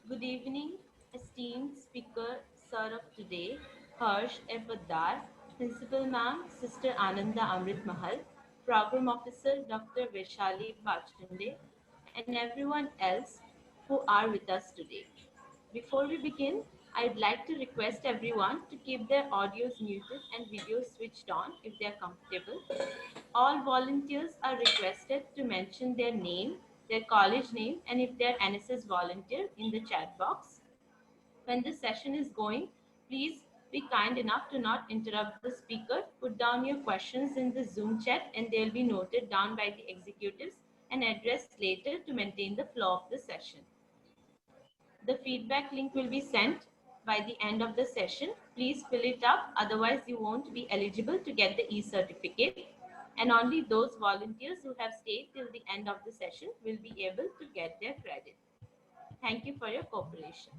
Good evening, esteemed speaker, sir of today, Harsh A. Poddar, Principal Ma'am, Sister Ananda Amrit Mahal, Program Officer Dr. Vaishali Bachande, and everyone else who are with us today. Before we begin, I'd like to request everyone to keep their audios muted and videos switched on if they are comfortable. All volunteers are requested to mention their name, their college name, and if they're NSS volunteer in the chat box. When the session is going, please be kind enough to not interrupt the speaker. Put down your questions in the Zoom chat and they'll be noted down by the executives and addressed later to maintain the flow of the session. The feedback link will be sent by the end of the session. Please fill it up, otherwise you won't be eligible to get the e-certificate. And only those volunteers who have stayed till the end of the session will be able to get their credit. Thank you for your cooperation.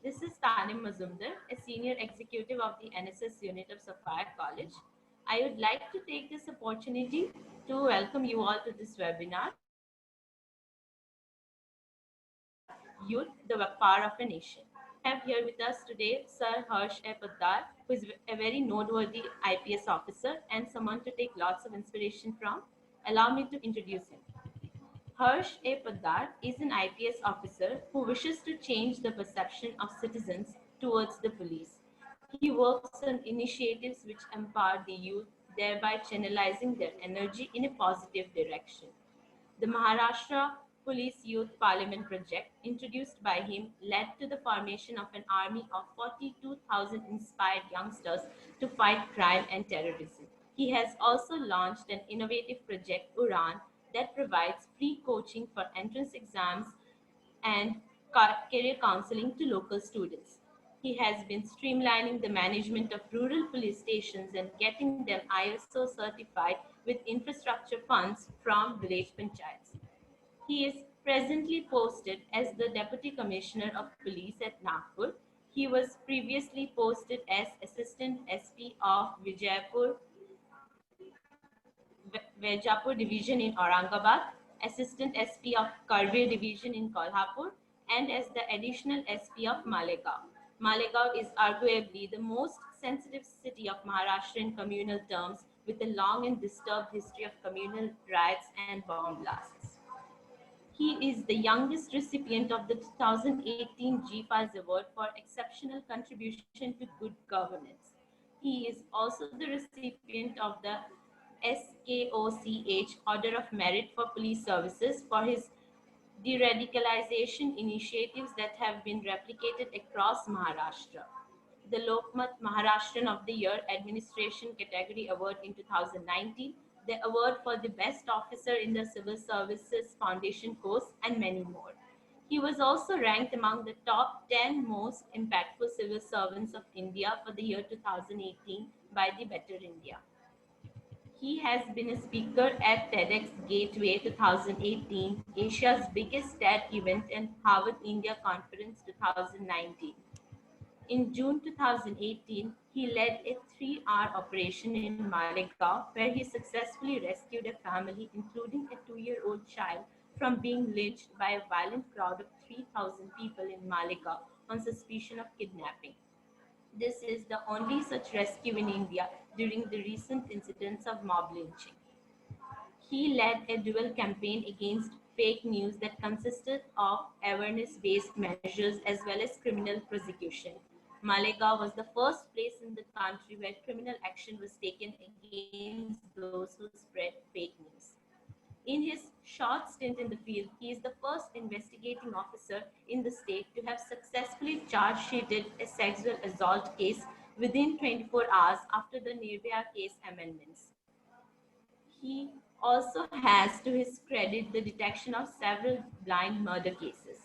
This is Tanim Mazumdar, a senior executive of the NSS unit of Sapphire College. I would like to take this opportunity to welcome you all to this webinar, Youth, the Power of a Nation. We have here with us today Sir Harsh A. Poddar, who is a very noteworthy IPS officer and someone to take lots of inspiration from. Allow me to introduce him. Harsh A. Poddar is an IPS officer who wishes to change the perception of citizens towards the police. He works on initiatives which empower the youth, thereby channelizing their energy in a positive direction. The Maharashtra Police Youth Parliament project, introduced by him, led to the formation of an army of 42,000 inspired youngsters to fight crime and terrorism. He has also launched an innovative project, URAN, that provides free coaching for entrance exams and career counseling to local students. He has been streamlining the management of rural police stations and getting them ISO certified with infrastructure funds from village panchayats. He is presently posted as the Deputy Commissioner of Police at Nagpur. He was previously posted as Assistant SP of Vijaypur Division in Aurangabad, Assistant SP of Karve Division in Kolhapur, and as the Additional SP of Malegaon. Malegaon is arguably the most sensitive city of Maharashtra in communal terms, with a long and disturbed history of communal riots and bomb blasts. He is the youngest recipient of the 2018 GPAS Award for Exceptional Contribution to Good Governance. He is also the recipient of the SKOCH Order of Merit for Police Services for his de-radicalization initiatives that have been replicated across Maharashtra. The Lokmat Maharashtrian of the Year Administration Category Award in 2019, the award for the Best Officer in the Civil Services Foundation course, and many more. He was also ranked among the top 10 most impactful civil servants of India for the year 2018 by the Better India. He has been a speaker at TEDx Gateway 2018, Asia's biggest TED event, and Harvard India Conference 2019. In June 2018, he led a 3-hour operation in Malegaon where he successfully rescued a family, including a 2-year-old child, from being lynched by a violent crowd of 3,000 people in Malegaon on suspicion of kidnapping. This is the only such rescue in India during the recent incidents of mob lynching. He led a dual campaign against fake news that consisted of awareness based measures as well as criminal prosecution. Malegaon was the first place in the country where criminal action was taken against those who spread fake news. In his short stint in the field, he is the first investigating officer in the state to have successfully charge sheeted a sexual assault case within 24 hours after the Nirbhaya case amendments. He also has to his credit the detection of several blind murder cases.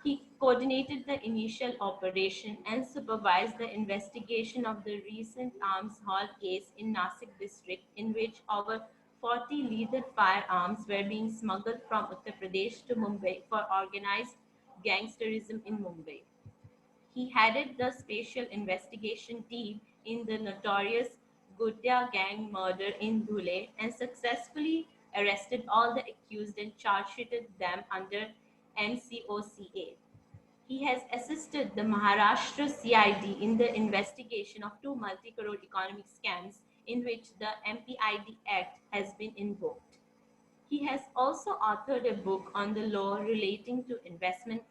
He coordinated the initial operation and supervised the investigation of the recent arms halt case in Nasik district, in which over 40 lethal firearms were being smuggled from Uttar Pradesh to Mumbai for organized gangsterism in Mumbai. He headed the special investigation team in the notorious Gutia gang murder in Dhule and successfully arrested all the accused and charge sheeted them under NCOCA. He He has assisted the Maharashtra CID in the investigation of two multi-crore economic scams in which the MPID Act has been invoked. He has also authored a book on the law relating to investment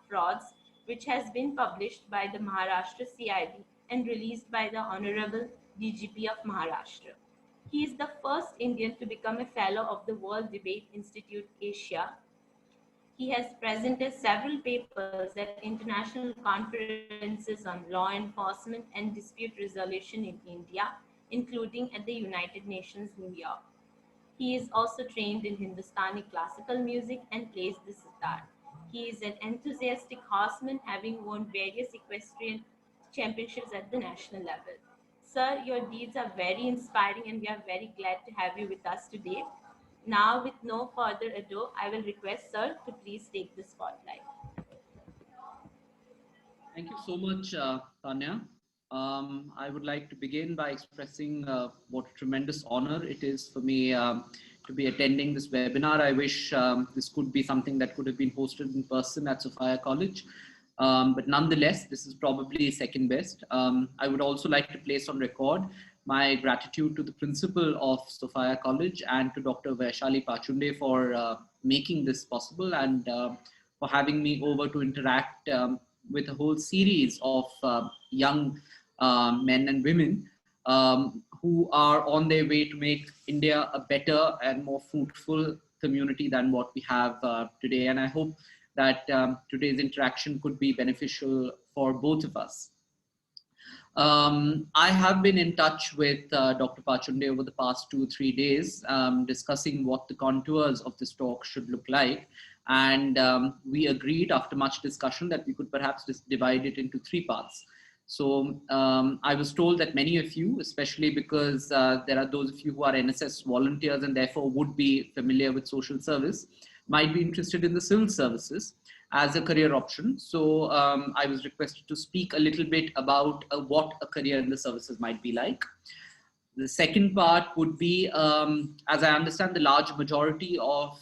frauds, which has been published by the Maharashtra CID and released by the Honorable DGP of Maharashtra. He is the first Indian to become a Fellow of the World Debate Institute Asia. He has presented several papers at international conferences on law enforcement and dispute resolution in India, including at the United Nations, New York. He is also trained in Hindustani classical music and plays the sitar. He is an enthusiastic horseman, having won various equestrian championships at the national level. Sir, your deeds are very inspiring and we are very glad to have you with us today. Now, with no further ado, I will request Sir to please take the spotlight. Thank you so much, Tanya. I would like to begin by expressing what a tremendous honor it is for me to be attending this webinar. I wish this could be something that could have been hosted in person at Sophia College. But nonetheless, this is probably second best. I would also like to place on record my gratitude to the principal of Sophia College and to Dr. Vaishali Pachunde for making this possible and for having me over to interact with a whole series of young men and women who are on their way to make India a better and more fruitful community than what we have today. And I hope that today's interaction could be beneficial for both of us. I have been in touch with Dr. Pachunde over the past 2-3 days, discussing what the contours of this talk should look like. And we agreed after much discussion that we could perhaps just divide it into 3 parts. So I was told that many of you, especially because there are those of you who are NSS volunteers and therefore would be familiar with social service, might be interested in the civil services as a career option. So I was requested to speak a little bit about what a career in the services might be like. The second part would be, as I understand, the large majority of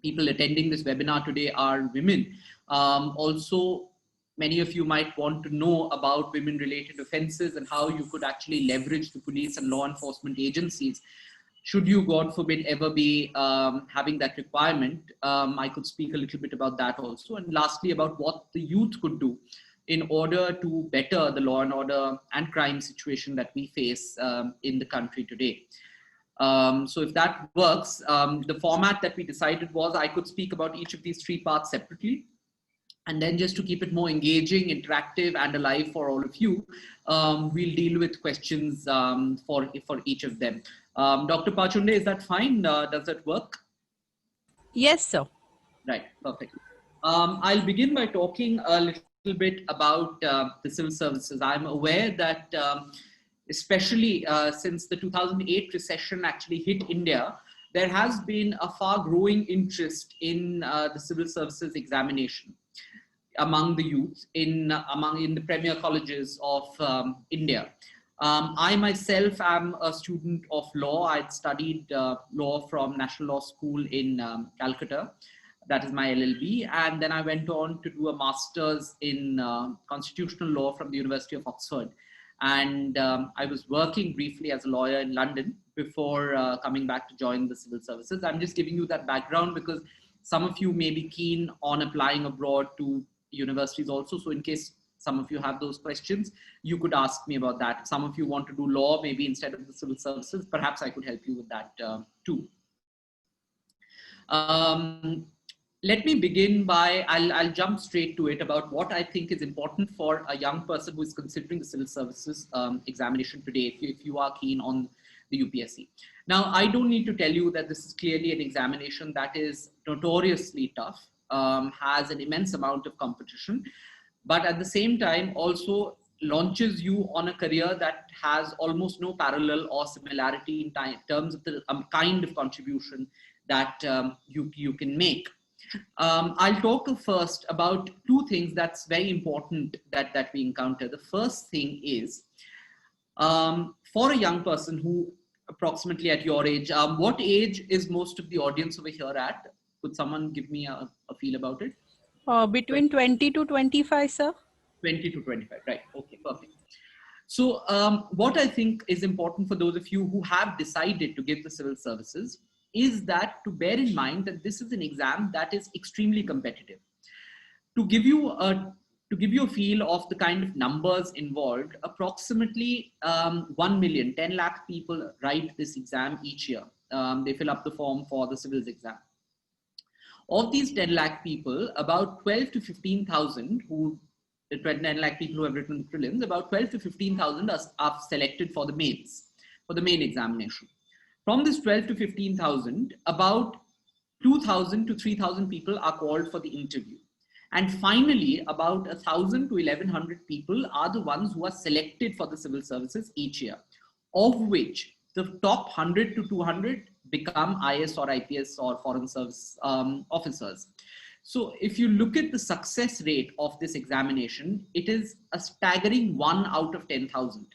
people attending this webinar today are women. Also, many of you might want to know about women-related offenses and how you could actually leverage the police and law enforcement agencies. Should you, God forbid, ever be having that requirement, I could speak a little bit about that also. And lastly, about what the youth could do in order to better the law and order and crime situation that we face in the country today. So if that works, the format that we decided was I could speak about each of these 3 parts separately. And then just to keep it more engaging, interactive, and alive for all of you, we'll deal with questions for each of them. Dr. Pachunde, is that fine? Does that work? Yes, sir. Right, perfect. I'll begin by talking a little bit about the civil services. I'm aware that especially since the 2008 recession actually hit India, there has been a far growing interest in the civil services examination among the youth in the premier colleges of India. I myself am a student of law. I'd studied law from National Law School in Calcutta. That is my LLB. And then I went on to do a master's in constitutional law from the University of Oxford. And I was working briefly as a lawyer in London before coming back to join the civil services. I'm just giving you that background because some of you may be keen on applying abroad to universities also. So in case some of you have those questions, you could ask me about that. If some of you want to do law, maybe instead of the civil services, perhaps I could help you with that too. Let me begin by, I'll jump straight to it about what I think is important for a young person who is considering the civil services examination today, if you are keen on the UPSC. Now, I don't need to tell you that this is clearly an examination that is notoriously tough, has an immense amount of competition, but at the same time also launches you on a career that has almost no parallel or similarity in terms of the kind of contribution that you can make. I'll talk first about 2 things that's very important that we encounter. The first thing is, for a young person who approximately at your age, what age is most of the audience over here at? Could someone give me a feel about it? Between 20 to 25, sir. 20 to 25, right? Okay, perfect. So what I think is important for those of you who have decided to give the civil services is that to bear in mind that this is an exam that is extremely competitive. To give you a feel of the kind of numbers involved, approximately 1 million, 10 lakh people write this exam each year. They fill up the form for the civils exam. Of these 10 lakh people, about 12 to 15,000 10 lakh people who have written the prelims, about 12 to 15,000 are selected for the mains, for the main examination. From this 12 to 15,000, about 2,000 to 3,000 people are called for the interview. And finally, about 1,000 to 1,100 people are the ones who are selected for the civil services each year, of which the top 100 to 200 become IS or IPS or foreign service officers. So if you look at the success rate of this examination, it is a staggering 1 out of 10,000.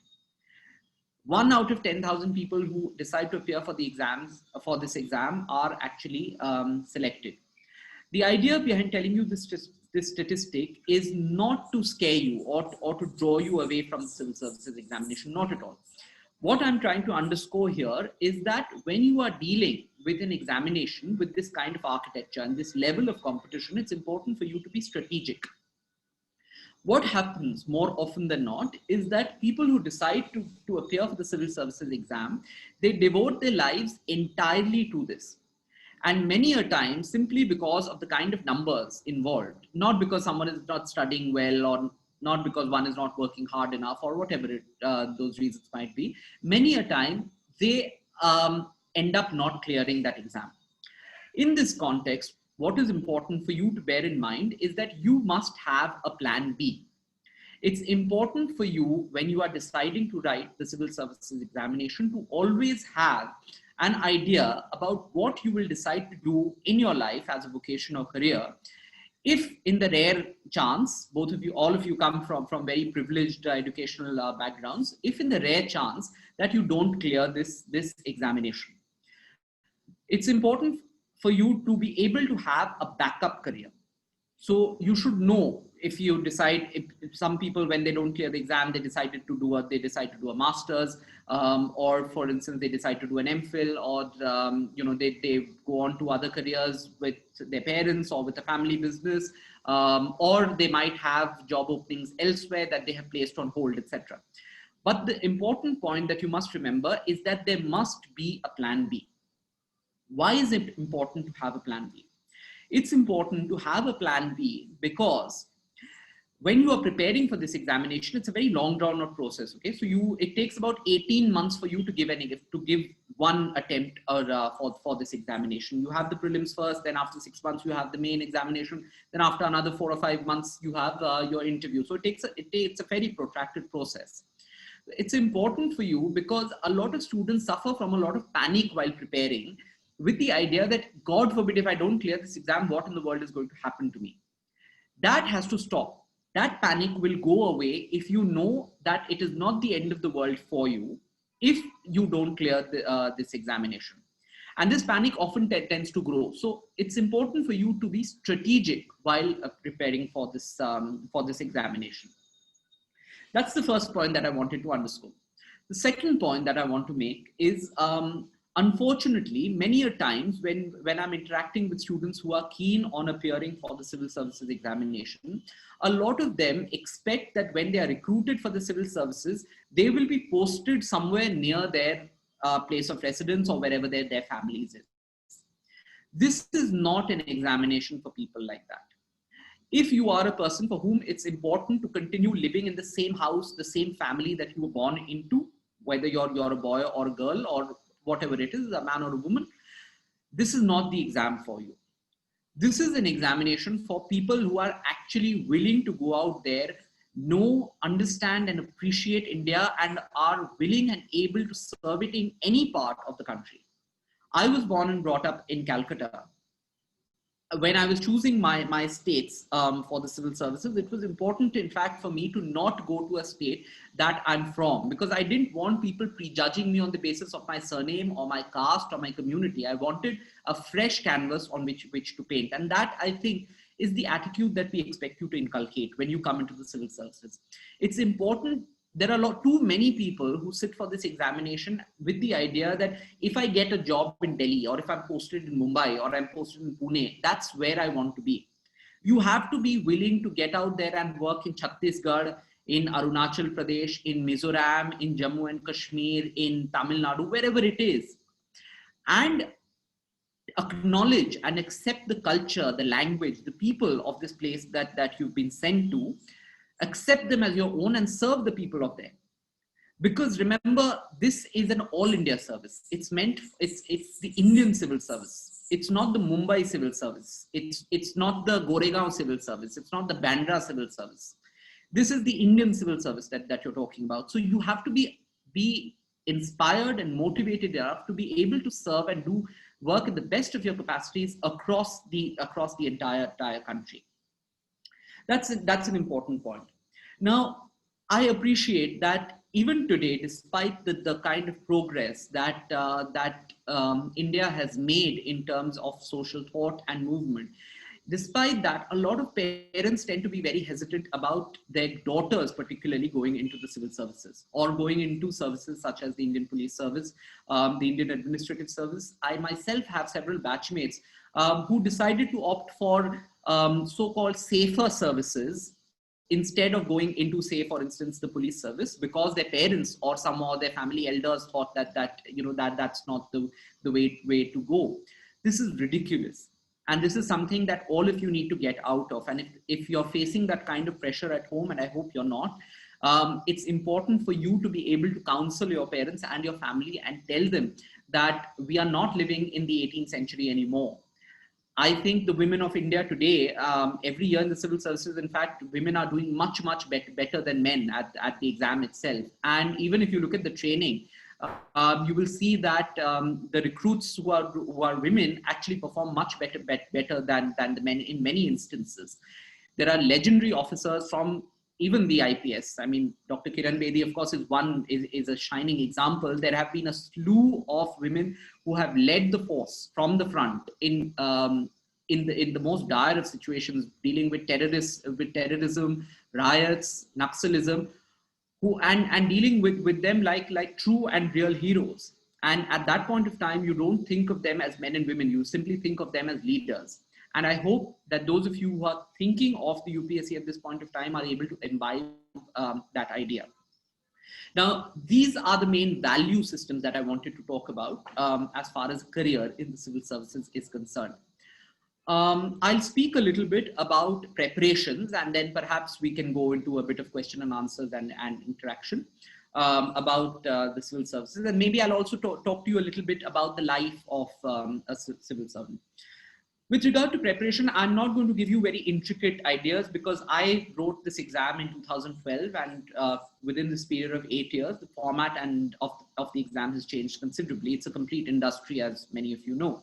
1 out of 10,000 people who decide to appear for the exams, for this exam, are actually selected. The idea behind telling you this statistic is not to scare you or to draw you away from the civil services examination, not at all. What I'm trying to underscore here is that when you are dealing with an examination with this kind of architecture and this level of competition, it's important for you to be strategic. What happens more often than not is that people who decide to appear for the civil services exam, they devote their lives entirely to this. And many a time, simply because of the kind of numbers involved, not because someone is not studying well or not because one is not working hard enough or whatever those reasons might be, many a time they end up not clearing that exam. In this context, what is important for you to bear in mind is that you must have a plan B. It's important for you when you are deciding to write the civil services examination to always have an idea about what you will decide to do in your life as a vocation or career. If in the rare chance, both of you, all of you come from very privileged educational backgrounds, if in the rare chance that you don't clear this examination, it's important for you to be able to have a backup career. So you should know if you decide, if some people, when they don't clear the exam, they decide to do a master's, or for instance, they decide to do an MPhil, or they go on to other careers with their parents or with a family business, or they might have job openings elsewhere that they have placed on hold, etc. But the important point that you must remember is that there must be a plan B. Why is it important to have a plan B? It's important to have a plan B because when you are preparing for this examination, it's a very long drawn out process. Okay, so it takes about 18 months for you to give one attempt for this examination. You have the prelims first, then after 6 months you have the main examination, then after another 4 or 5 months you have your interview. So it's a very protracted process. It's important for you because a lot of students suffer from a lot of panic while preparing, with the idea that, God forbid, if I don't clear this exam, what in the world is going to happen to me? That has to stop. That panic will go away if you know that it is not the end of the world for you if you don't clear this examination. And this panic often tends to grow. So it's important for you to be strategic while preparing for this examination. That's the first point that I wanted to underscore. The second point that I want to make is, unfortunately, many a times when I'm interacting with students who are keen on appearing for the civil services examination, a lot of them expect that when they are recruited for the civil services, they will be posted somewhere near their place of residence or wherever their families is. This is not an examination for people like that. If you are a person for whom it's important to continue living in the same house, the same family that you were born into, whether you're a boy or a girl or whatever it is, a man or a woman, this is not the exam for you. This is an examination for people who are actually willing to go out there, know, understand and appreciate India, and are willing and able to serve it in any part of the country. I was born and brought up in Calcutta. When I was choosing my states for the civil services, it was important, in fact, for me to not go to a state that I'm from, because I didn't want people prejudging me on the basis of my surname or my caste or my community. I wanted a fresh canvas on which to paint. And that, I think, is the attitude that we expect you to inculcate when you come into the civil services. It's important. There are too many people who sit for this examination with the idea that if I get a job in Delhi, or if I'm posted in Mumbai, or I'm posted in Pune, that's where I want to be. You have to be willing to get out there and work in Chhattisgarh, in Arunachal Pradesh, in Mizoram, in Jammu and Kashmir, in Tamil Nadu, wherever it is, and acknowledge and accept the culture, the language, the people of this place that you've been sent to, accept them as your own and serve the people of there. Because remember, this is an all India service. It's the Indian civil service. It's not the Mumbai civil service. It's not the Goregaon civil service. It's not the Bandra civil service. This is the Indian civil service that you're talking about. So you have to be inspired and motivated enough to be able to serve and do work in the best of your capacities across the entire country. That's an important point. Now, I appreciate that even today, despite the kind of progress that India has made in terms of social thought and movement, despite that, a lot of parents tend to be very hesitant about their daughters, particularly going into the civil services or going into services such as the Indian Police Service, the Indian Administrative Service. I myself have several batchmates who decided to opt for so-called safer services instead of going into, say, for instance, the police service, because their parents or somehow their family elders thought that's not the way to go. This is ridiculous. And this is something that all of you need to get out of. And if you're facing that kind of pressure at home, and I hope you're not, it's important for you to be able to counsel your parents and your family and tell them that we are not living in the 18th century anymore. I think the women of India today, every year in the civil services, in fact, women are doing much better than men at the exam itself. And even if you look at the training, you will see that the recruits who are women actually perform much better than the men in many instances. There are legendary officers from even the IPS. I mean, Dr. Kiran Bedi, of course, is a shining example. There have been a slew of women who have led the force from the front in the most dire of situations, dealing with terrorism, riots, Naxalism, and dealing with them like true and real heroes. And at that point of time, you don't think of them as men and women. You simply think of them as leaders. And I hope that those of you who are thinking of the UPSC at this point of time are able to imbibe that idea. Now, these are the main value systems that I wanted to talk about as far as career in the civil services is concerned. I'll speak a little bit about preparations, and then perhaps we can go into a bit of question and answers and interaction about the civil services. And maybe I'll also talk to you a little bit about the life of a civil servant. With regard to preparation, I'm not going to give you very intricate ideas because I wrote this exam in 2012, and within this period of 8 years, the format of the exam has changed considerably. It's a complete industry, as many of you know.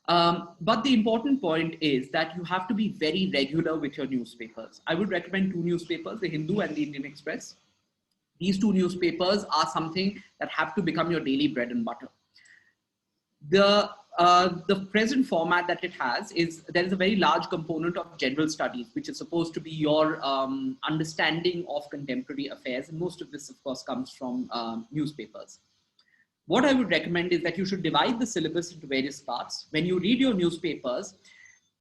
But the important point is that you have to be very regular with your newspapers. I would recommend 2 newspapers, the Hindu and the Indian Express. These 2 newspapers are something that have to become your daily bread and butter. The present format that it has is there is a very large component of general studies, which is supposed to be your understanding of contemporary affairs. And most of this, of course, comes from newspapers. What I would recommend is that you should divide the syllabus into various parts. When you read your newspapers,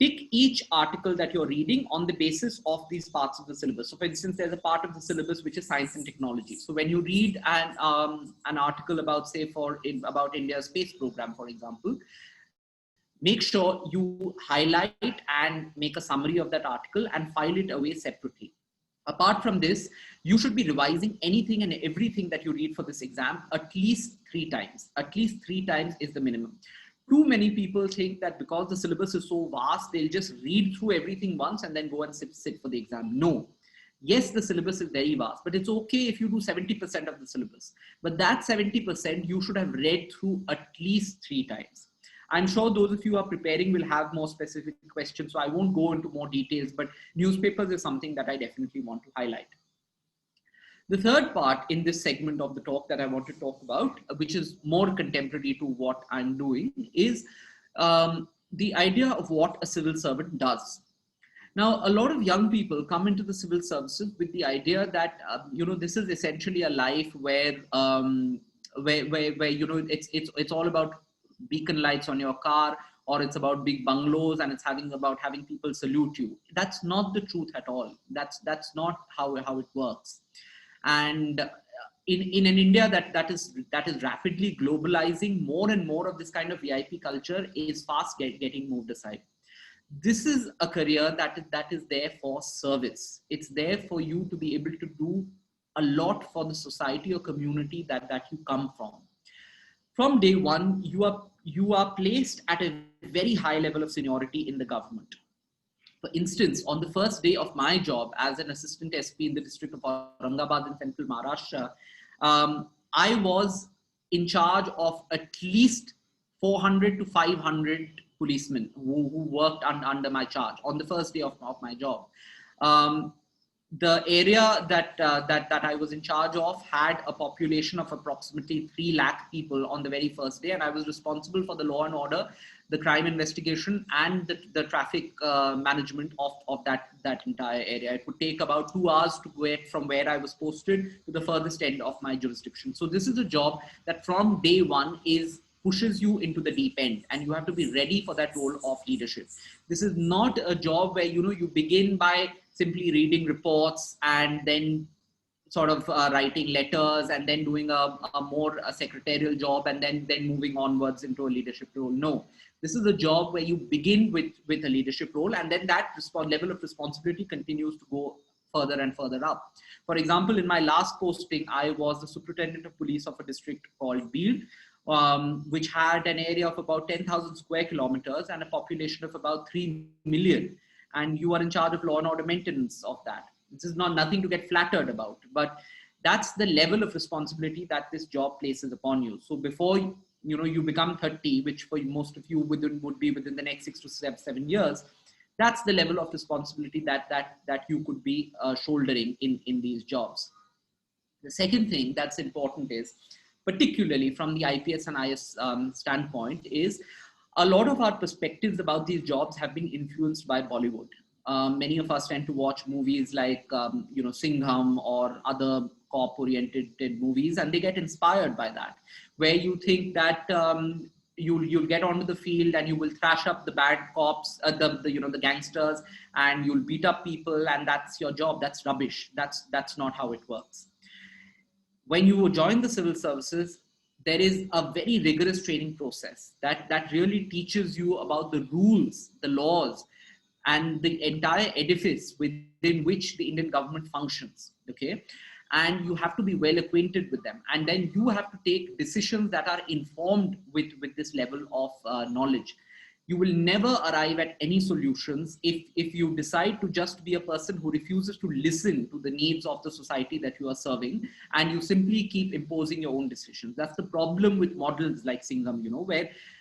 pick each article that you're reading on the basis of these parts of the syllabus. So for instance, there's a part of the syllabus which is science and technology. So when you read an article about, say, about India's space program, for example, make sure you highlight and make a summary of that article and file it away separately. Apart from this, you should be revising anything and everything that you read for this exam at least 3 times. At least 3 times is the minimum. Too many people think that because the syllabus is so vast, they'll just read through everything once and then go and sit for the exam. No. Yes, the syllabus is very vast, but it's okay if you do 70% of the syllabus. But that 70% you should have read through at least 3 times. I'm sure those of you who are preparing will have more specific questions, so I won't go into more details, but newspapers is something that I definitely want to highlight. The third part in this segment of the talk that I want to talk about, which is more contemporary to what I'm doing, is the idea of what a civil servant does. Now, a lot of young people come into the civil services with the idea that this is essentially a life where it's all about beacon lights on your car, or it's about big bungalows, and it's about having people salute you. That's not the truth at all. That's not how it works. And in an India that is rapidly globalizing, more and more of this kind of VIP culture is fast getting moved aside. This is a career that is there for service. It's there for you to be able to do a lot for the society or community that you come from. From day one, you are placed at a very high level of seniority in the government. For instance, on the first day of my job as an assistant SP in the district of Aurangabad in central Maharashtra, I was in charge of at least 400 to 500 policemen who worked under my charge on the first day of my job. The area that I was in charge of had a population of approximately 3 lakh people on the very first day, and I was responsible for the law and order, the crime investigation, and the traffic management of that entire area. It would take about 2 hours to get from where I was posted to the furthest end of my jurisdiction. So this is a job that from day one pushes you into the deep end, and you have to be ready for that role of leadership. This is not a job where you begin by simply reading reports and then sort of writing letters and then doing a more secretarial job and then moving onwards into a leadership role. No, this is a job where you begin with a leadership role, and then that level of responsibility continues to go further and further up. For example, in my last posting, I was the superintendent of police of a district called Beeld, which had an area of about 10,000 square kilometers and a population of about 3 million. And you are in charge of law and order maintenance of that. This is nothing to get flattered about, but that's the level of responsibility that this job places upon you. So before you become 30, which for most of you would be within the next 6 to 7 years, that's the level of responsibility that you could be shouldering in these jobs. The second thing that's important is, particularly from the IPS and IS standpoint, is a lot of our perspectives about these jobs have been influenced by Bollywood. Many of us tend to watch movies like Singham or other cop-oriented movies, and they get inspired by that, where you think that you'll get onto the field and you will thrash up the bad cops, the gangsters, and you'll beat up people, and that's your job. That's rubbish. That's not how it works. When you join the civil services, there is a very rigorous training process that really teaches you about the rules, the laws, and the entire edifice within which the Indian government functions. Okay. And you have to be well acquainted with them. And then you have to take decisions that are informed with this level of knowledge. You will never arrive at any solutions if you decide to just be a person who refuses to listen to the needs of the society that you are serving, and you simply keep imposing your own decisions. That's the problem with models like Singham,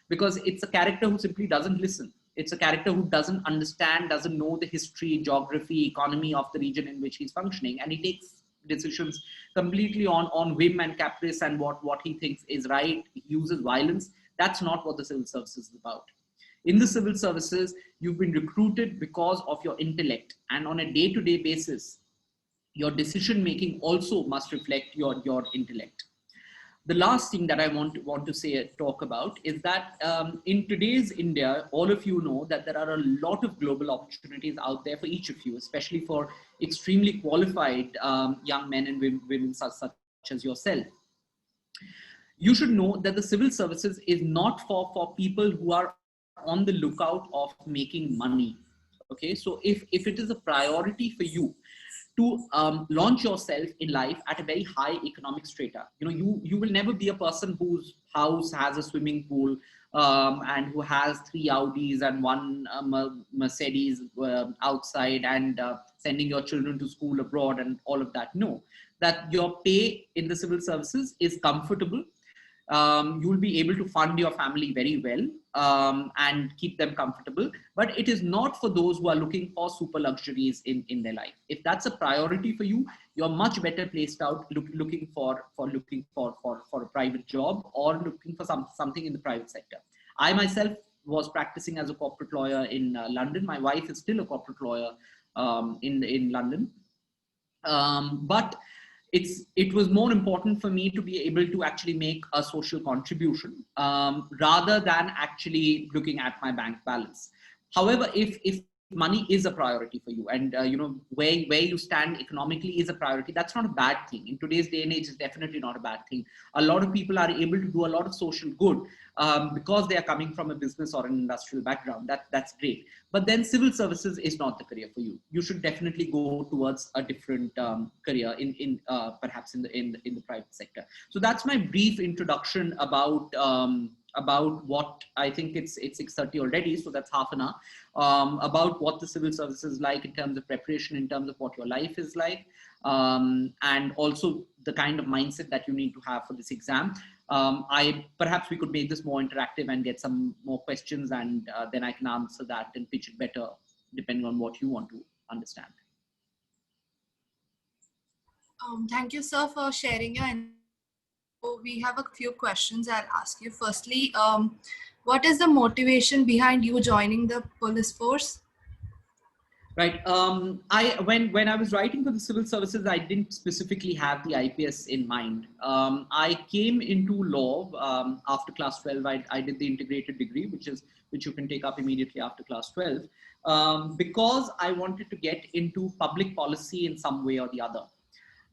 because it's a character who simply doesn't listen. It's a character who doesn't understand, doesn't know the history, geography, economy of the region in which he's functioning, and he takes decisions completely on whim and caprice and what he thinks is right. He uses violence. That's not what the civil services is about. In the civil services, you've been recruited because of your intellect, and on a day-to-day basis, your decision-making also must reflect your intellect. The last thing that I want to talk about is that in today's India, all of you know that there are a lot of global opportunities out there for each of you, especially for extremely qualified young men and women such as yourself. You should know that the civil services is not for people who are on the lookout of making money. Okay, so if it is a priority for you to launch yourself in life at a very high economic strata, you will never be a person whose house has a swimming pool and who has 3 Audis and 1 Mercedes outside and sending your children to school abroad and all of that. No, that your pay in the civil services is comfortable. You will be able to fund your family very well and keep them comfortable, but it is not for those who are looking for super luxuries in their life. If that's a priority for you, you're much better placed out looking for a private job or looking for something in the private sector. I myself was practicing as a corporate lawyer in London. My wife is still a corporate lawyer in London. But it was more important for me to be able to actually make a social contribution rather than actually looking at my bank balance. However, if money is a priority for you, and where you stand economically is a priority, that's not a bad thing. In today's day and age, it's definitely not a bad thing. A lot of people are able to do a lot of social good because they are coming from a business or an industrial background. That's great. But then civil services is not the career for you. You should definitely go towards a different career in perhaps in the private sector. So that's my brief introduction about what I think it's 6:30 already, so that's half an hour, about what the civil service is like in terms of preparation, in terms of what your life is like, and also the kind of mindset that you need to have for this exam. Perhaps we could make this more interactive and get some more questions, and then I can answer that and pitch it better depending on what you want to understand. Thank you, sir, for sharing your. So we have a few questions I'll ask you. Firstly, what is the motivation behind you joining the police force? Right. When I was writing for the civil services, I didn't specifically have the IPS in mind. I came into law after class 12. I did the integrated degree, which you can take up immediately after class 12, because I wanted to get into public policy in some way or the other.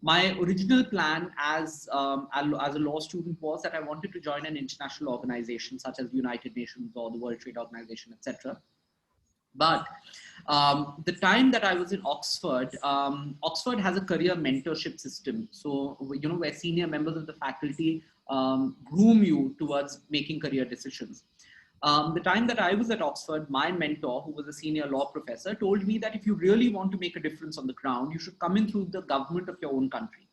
My original plan as a law student was that I wanted to join an international organization such as the United Nations or the World Trade Organization, etc. But the time that I was in Oxford, Oxford has a career mentorship system. So, where senior members of the faculty groom you towards making career decisions. The time that I was at Oxford, my mentor, who was a senior law professor, told me that if you really want to make a difference on the ground, you should come in through the government of your own country.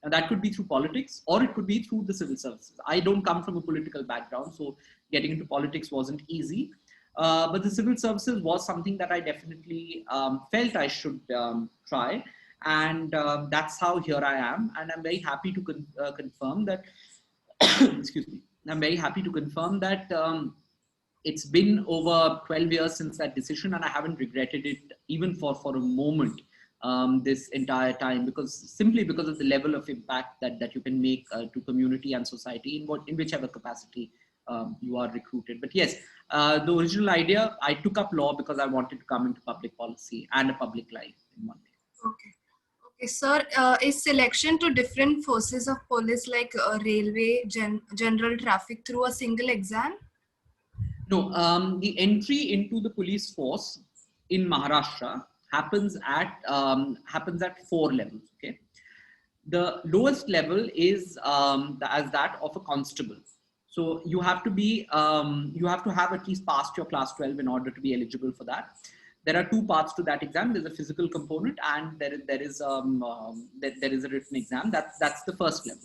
And that could be through politics, or it could be through the civil services. I don't come from a political background, so getting into politics wasn't easy. But the civil services was something that I definitely felt I should try. And that's how here I am. And I'm very happy to confirm that, excuse me, I'm very happy to confirm that it's been over 12 years since that decision, and I haven't regretted it even for a moment this entire time, simply because of the level of impact that you can make to community and society in whichever capacity you are recruited. But yes, the original idea, I took up law because I wanted to come into public policy and a public life in one day. Okay, sir, is selection to different forces of police like railway, general traffic through a single exam? No, the entry into the police force in Maharashtra happens at 4 levels. Okay, the lowest level is as that of a constable. So you have to have at least passed your class 12 in order to be eligible for that. There are 2 parts to that exam. There's a physical component, and there is a written exam. That's the first level.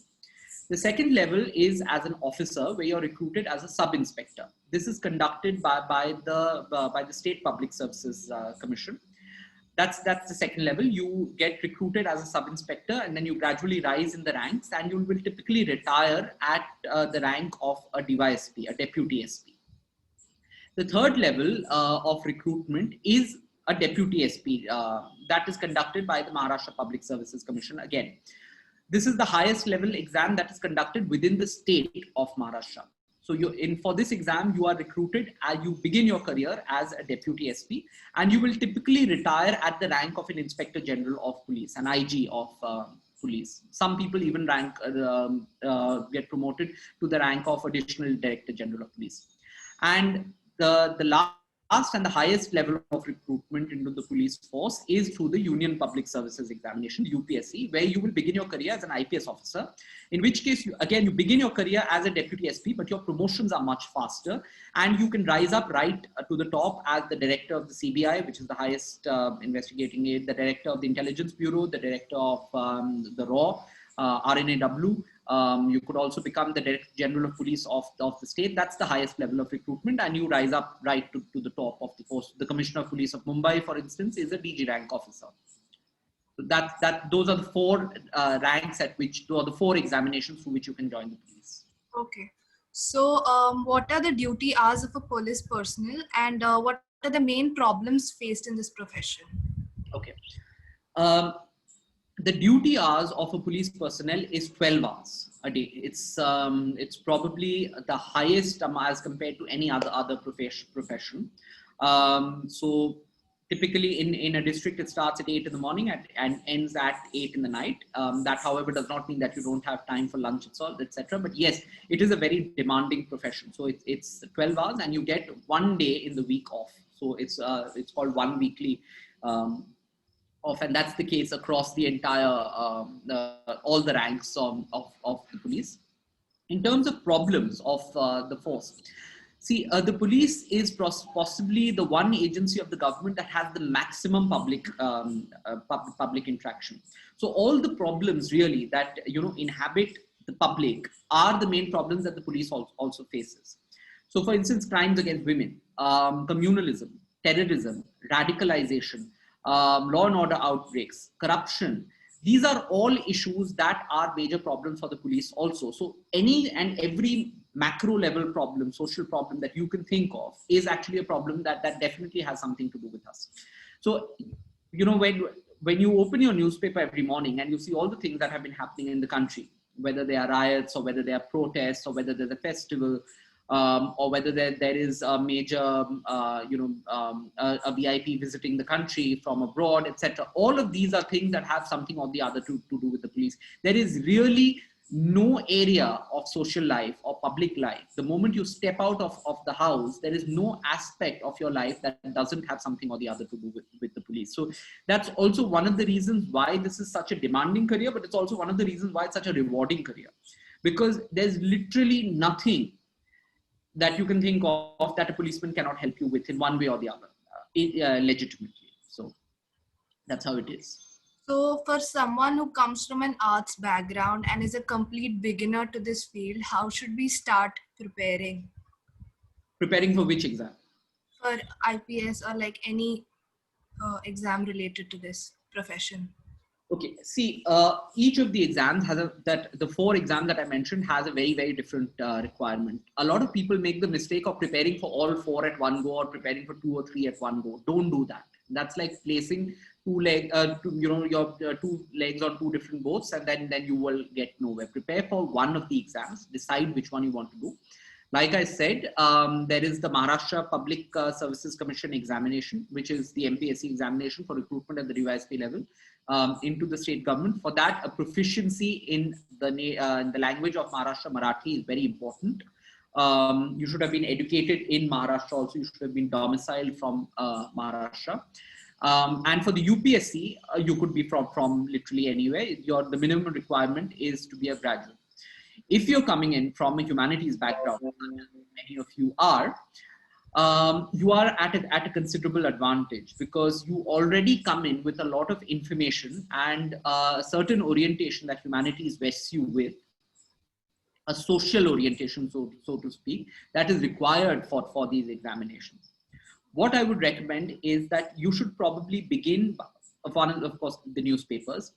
The second level is as an officer, where you're recruited as a sub-inspector. This is conducted by the State Public Services Commission. That's the second level. You get recruited as a sub-inspector, and then you gradually rise in the ranks, and you will typically retire at the rank of a DYSP, a deputy SP. The third level of recruitment is a deputy SP that is conducted by the Maharashtra Public Services Commission again. This is the highest level exam that is conducted within the state of Maharashtra. So for this exam, you are recruited as you begin your career as a deputy SP, and you will typically retire at the rank of an Inspector General of Police, an IG of police. Some people even get promoted to the rank of Additional Director General of Police. And the last and the highest level of recruitment into the police force is through the Union Public Services Examination, UPSC, where you will begin your career as an IPS officer, in which case, you begin your career as a deputy SP, but your promotions are much faster, and you can rise up right to the top as the director of the CBI, which is the highest investigating aid, the director of the Intelligence Bureau, the director of the RAW, RNAW. You could also become the Director General of Police of the state. That's the highest level of recruitment, and you rise up right to the top of the post. The Commissioner of Police of Mumbai, for instance, is a DG rank officer. So those are the 4 ranks at which, or the 4 examinations through which you can join the police. Okay. So, what are the duty hours of a police personnel, and what are the main problems faced in this profession? Okay. Um, the duty hours of a police personnel is 12 hours a day. It's probably the highest as compared to any other profession. So typically in a district, it starts at 8 in the morning and ends at 8 in the night. That, however, does not mean that you don't have time for lunch, etc. But yes, it is a very demanding profession. So it's 12 hours and you get 1 day in the week off. So it's called one weekly off, and that's the case across the entire all the ranks of the police. In terms of problems of the force, see, the police is possibly the one agency of the government that has the maximum public interaction. So all the problems really that inhabit the public are the main problems that the police also faces. So, for instance, crimes against women, communalism, terrorism, radicalization, law and order outbreaks, corruption. These are all issues that are major problems for the police also. So any and every macro level problem, social problem that you can think of is actually a problem that definitely has something to do with us. So, when you open your newspaper every morning and you see all the things that have been happening in the country, whether they are riots or whether they are protests or whether there's a festival, or whether there is a major, a VIP visiting the country from abroad, etc. All of these are things that have something or the other to do with the police. There is really no area of social life or public life. The moment you step out of the house, there is no aspect of your life that doesn't have something or the other to do with the police. So that's also one of the reasons why this is such a demanding career, but it's also one of the reasons why it's such a rewarding career, because there's literally nothing that you can think of that a policeman cannot help you with in one way or the other, legitimately. So that's how it is. So, for someone who comes from an arts background and is a complete beginner to this field, how should we start preparing? Preparing for which exam? For IPS or like any exam related to this profession. Okay, see, each of the exams has the 4 exams that I mentioned has a very, very different requirement. A lot of people make the mistake of preparing for all 4 at one go or preparing for 2 or 3 at one go. Don't do that. That's like placing your 2 legs on 2 different boats, and then you will get nowhere. Prepare for one of the exams, decide which one you want to do. Like I said, there is the Maharashtra Public Services Commission examination, which is the MPSC examination for recruitment at the DYSP level into the state government. For that, a proficiency in the language of Maharashtra Marathi is very important. You should have been educated in Maharashtra also. You should have been domiciled from Maharashtra. And for the UPSC, you could be from literally anywhere. The minimum requirement is to be a graduate. If you're coming in from a humanities background, many of you are at a considerable advantage, because you already come in with a lot of information and a certain orientation that humanities vests you with, a social orientation, so to speak, that is required for these examinations. What I would recommend is that you should probably begin, of course, the newspapers.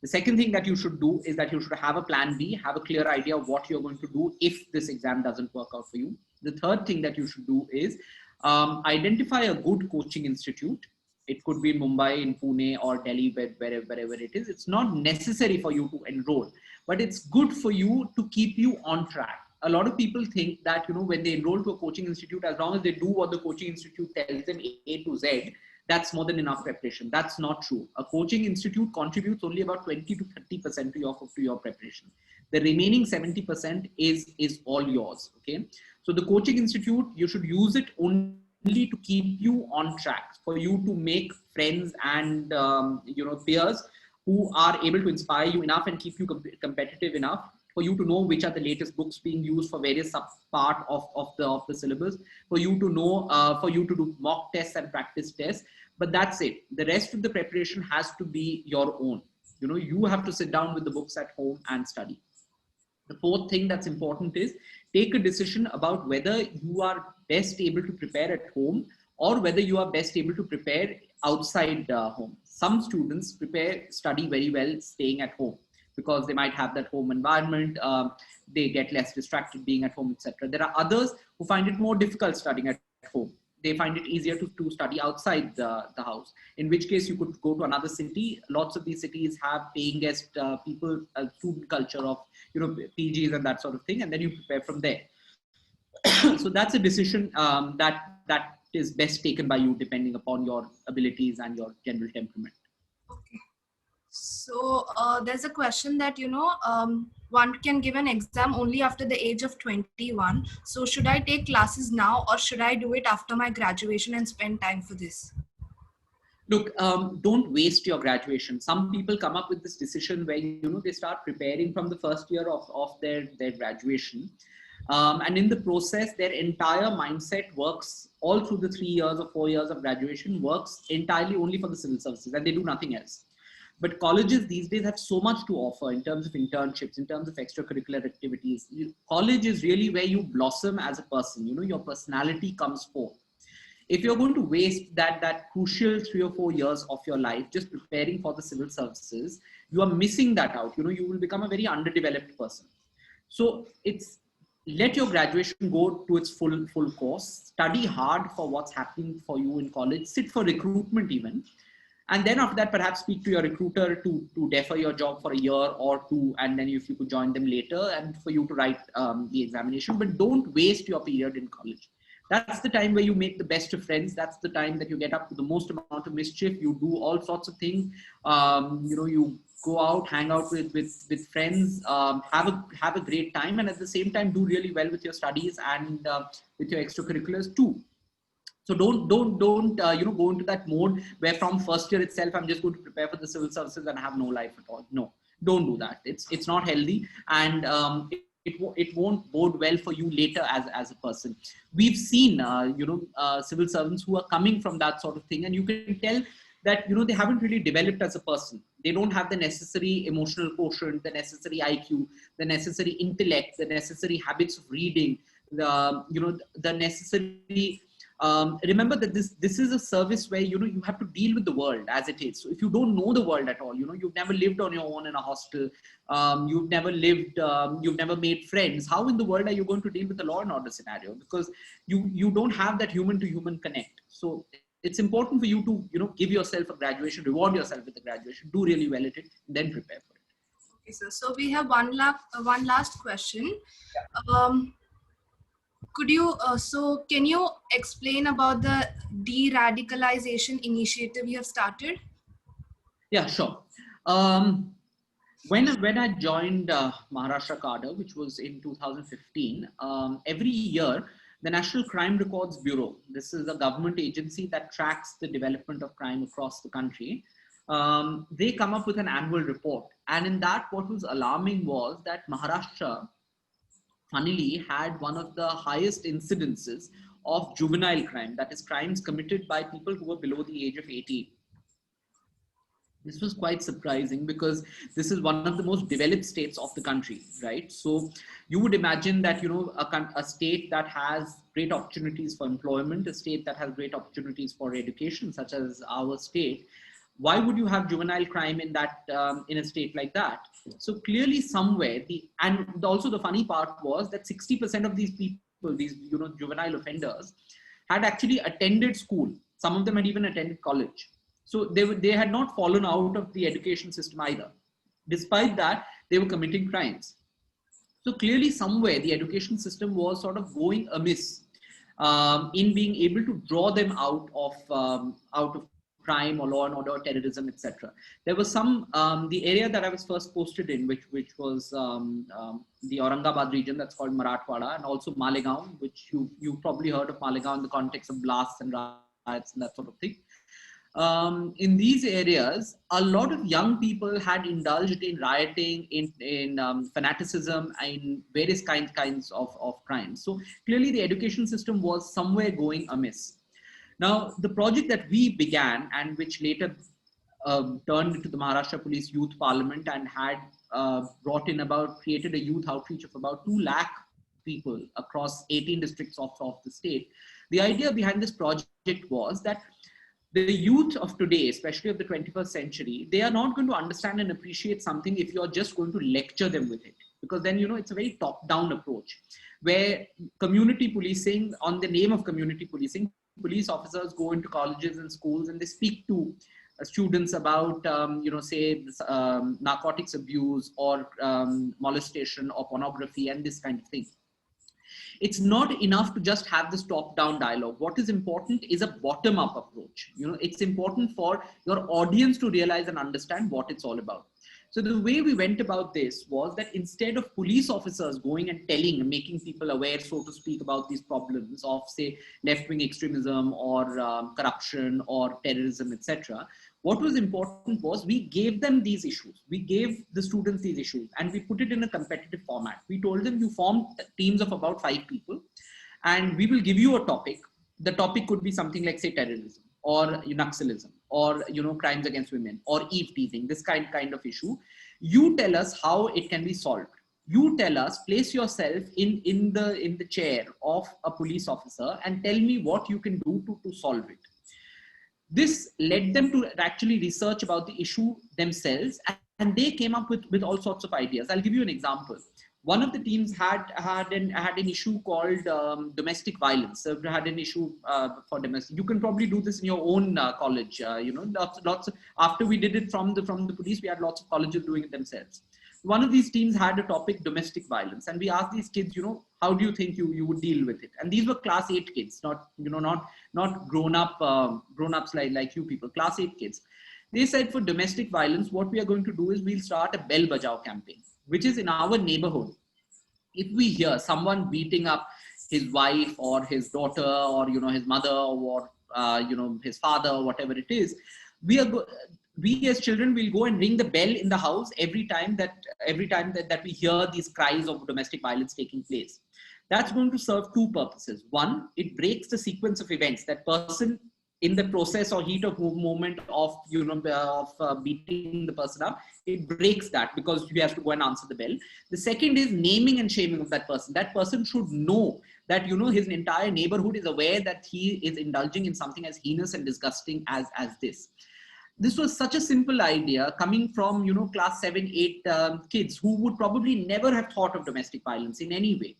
The second thing that you should do is that you should have a plan B, have a clear idea of what you're going to do if this exam doesn't work out for you. The third thing that you should do is identify a good coaching institute. It could be in Mumbai, in Pune, or Delhi, wherever it is. It's not necessary for you to enroll, but it's good for you to keep you on track. A lot of people think that, when they enroll to a coaching institute, as long as they do what the coaching institute tells them A to Z, that's more than enough preparation. That's not true. A coaching institute contributes only about 20 to 30% to your preparation. The remaining 70% is all yours. Okay. So the coaching institute, you should use it only to keep you on track, for you to make friends and peers who are able to inspire you enough and keep you competitive enough, for you to know which are the latest books being used for various part of the syllabus, for you to know, for you to do mock tests and practice tests. But that's it. The rest of the preparation has to be your own. You have to sit down with the books at home and study. The fourth thing that's important is take a decision about whether you are best able to prepare at home or whether you are best able to prepare outside home. Some students study very well staying at home, because they might have that home environment. They get less distracted being at home, etc. There are others who find it more difficult studying at home. They find it easier to study outside the house, in which case you could go to another city. Lots of these cities have paying guest people, student culture of, PGs and that sort of thing, and then you prepare from there. So that's a decision that is best taken by you depending upon your abilities and your general temperament. Okay. So there's a question that, one can give an exam only after the age of 21. So should I take classes now, or should I do it after my graduation and spend time for this? Look, don't waste your graduation. Some people come up with this decision where, they start preparing from the first year of their graduation. And in the process, their entire mindset works all through the 3 years or 4 years of graduation, works entirely only for the civil services, and they do nothing else. But colleges these days have so much to offer in terms of internships, in terms of extracurricular activities. College is really where you blossom as a person. Your personality comes forth. If you're going to waste that crucial 3 or 4 years of your life just preparing for the civil services, you are missing that out. You will become a very underdeveloped person. So let your graduation go to its full course. Study hard for what's happening for you in college. Sit for recruitment even. And then after that, perhaps speak to your recruiter to defer your job for a year or two. And then if you could join them later and for you to write the examination. But don't waste your period in college. That's the time where you make the best of friends. That's the time that you get up to the most amount of mischief. You do all sorts of things. You go out, hang out with friends, have a great time. And at the same time, do really well with your studies and with your extracurriculars too. So don't go into that mode where from first year itself, I'm just going to prepare for the civil services and have no life at all. No, don't do that. It's not healthy, and it won't bode well for you later as a person. We've seen, civil servants who are coming from that sort of thing, and you can tell that, they haven't really developed as a person. They don't have the necessary emotional quotient, the necessary IQ, the necessary intellect, the necessary habits of reading, the necessary. Remember that this is a service where, you have to deal with the world as it is. So if you don't know the world at all, you've never lived on your own in a hostel, you've never made friends. How in the world are you going to deal with the law and order scenario? Because you don't have that human to human connect. So it's important for you to, give yourself a graduation, reward yourself with a graduation, do really well at it, then prepare for it. Okay, sir. So we have one last question. Can you explain about the de-radicalization initiative you have started? Yeah, sure. When I joined Maharashtra Cadre, which was in 2015, every year, the National Crime Records Bureau, this is a government agency that tracks the development of crime across the country. They come up with an annual report. And in that, what was alarming was that Maharashtra, funnily, had one of the highest incidences of juvenile crime, that is crimes committed by people who were below the age of 18. This was quite surprising because this is one of the most developed states of the country, right? So you would imagine that, a state that has great opportunities for employment, a state that has great opportunities for education, such as our state, why would you have juvenile crime in a state like that? So clearly somewhere, also the funny part was that 60% of these people, these juvenile offenders, had actually attended school. Some of them had even attended college. So they had not fallen out of the education system either. Despite that, they were committing crimes. So clearly somewhere the education system was sort of going amiss in being able to draw them out of crime or law and order, terrorism, etc. There was the area that I was first posted in, which was the Aurangabad region, that's called Marathwada, and also Malegaon, which you've probably heard of Malegaon in the context of blasts and riots and that sort of thing. In these areas, a lot of young people had indulged in rioting, in fanaticism, in various kinds of crimes. So clearly the education system was somewhere going amiss. Now, the project that we began and which later turned into the Maharashtra Police Youth Parliament and had created a youth outreach of about 2 lakh people across 18 districts of the state. The idea behind this project was that the youth of today, especially of the 21st century, they are not going to understand and appreciate something if you're just going to lecture them with it. Because then, it's a very top-down approach where community policing, on the name of community policing, police officers go into colleges and schools and they speak to students about, say, narcotics abuse or molestation or pornography and this kind of thing. It's not enough to just have this top-down dialogue. What is important is a bottom-up approach. It's important for your audience to realize and understand what it's all about. So the way we went about this was that instead of police officers going and telling, making people aware, so to speak, about these problems of, say, left-wing extremism or corruption or terrorism, etc., what was important was we gave them these issues. We gave the students these issues and we put it in a competitive format. We told them you form teams of about 5 people and we will give you a topic. The topic could be something like, say, terrorism or Naxalism or, crimes against women or eve teasing, this kind of issue. You tell us how it can be solved. You tell us, place yourself in the chair of a police officer and tell me what you can do to solve it. This led them to actually research about the issue themselves, and they came up with all sorts of ideas. I'll give you an example. One of the teams had an issue called domestic violence. So had an issue for domestic. You can probably do this in your own college. Lots of, after we did it from the police, we had lots of colleges doing it themselves. One of these teams had a topic, domestic violence, and we asked these kids, how do you think you would deal with it? And these were class 8 kids, not grown-ups like you people, class 8 kids. They said for domestic violence, what we are going to do is we'll start a Bell Bajao campaign, which is in our neighborhood. If we hear someone beating up his wife or his daughter or, his mother or, his father or whatever it is, we as children will go and ring the bell in the house every time that we hear these cries of domestic violence taking place. That's going to serve 2 purposes. One, it breaks the sequence of events. That person in the process or heat of moment of beating the person up, it breaks that because he has to go and answer the bell. The second is naming and shaming of that person. That person should know that his entire neighborhood is aware that he is indulging in something as heinous and disgusting as this. This was such a simple idea coming from, class 7, 8 kids who would probably never have thought of domestic violence in any way.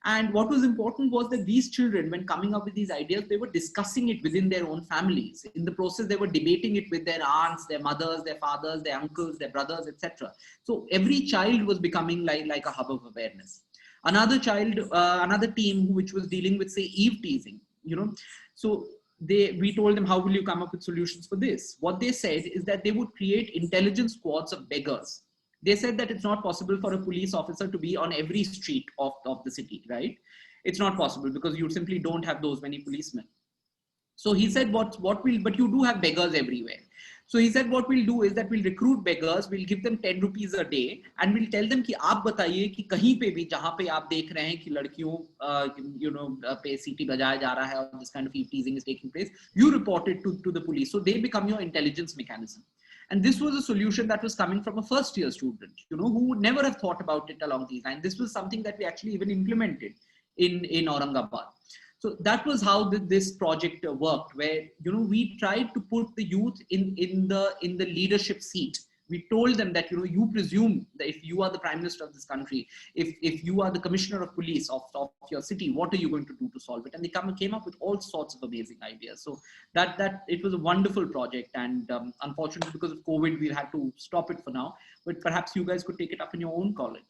And what was important was that these children, when coming up with these ideas, they were discussing it within their own families. In the process, they were debating it with their aunts, their mothers, their fathers, their uncles, their brothers, etc. So every child was becoming like a hub of awareness. Another team which was dealing with, say, eve teasing, so we told them, how will you come up with solutions for this? What they said is that they would create intelligence squads of beggars. They said that it's not possible for a police officer to be on every street of the city, right? It's not possible because you simply don't have those many policemen. So he said, but you do have beggars everywhere. So he said, what we'll do is that we'll recruit beggars, we'll give them 10 rupees a day, and we'll tell them कि आप बताइए कि कहीं पे भी जहाँ पे आप देख रहे हैं कि लड़कियों पे सीटी बजाया जा रहा है और this kind of eve teasing is taking place, you report it to the police. So they become your intelligence mechanism. And this was a solution that was coming from a first-year student, who would never have thought about it along these lines. This was something that we actually even implemented in Aurangabad. So that was how this project worked, where we tried to put the youth in the leadership seat. We told them that you presume that if you are the Prime Minister of this country, if you are the Commissioner of Police of your city, what are you going to do to solve it? And they came up with all sorts of amazing ideas. So that it was a wonderful project, and unfortunately because of COVID we had to stop it for now. But perhaps you guys could take it up in your own college.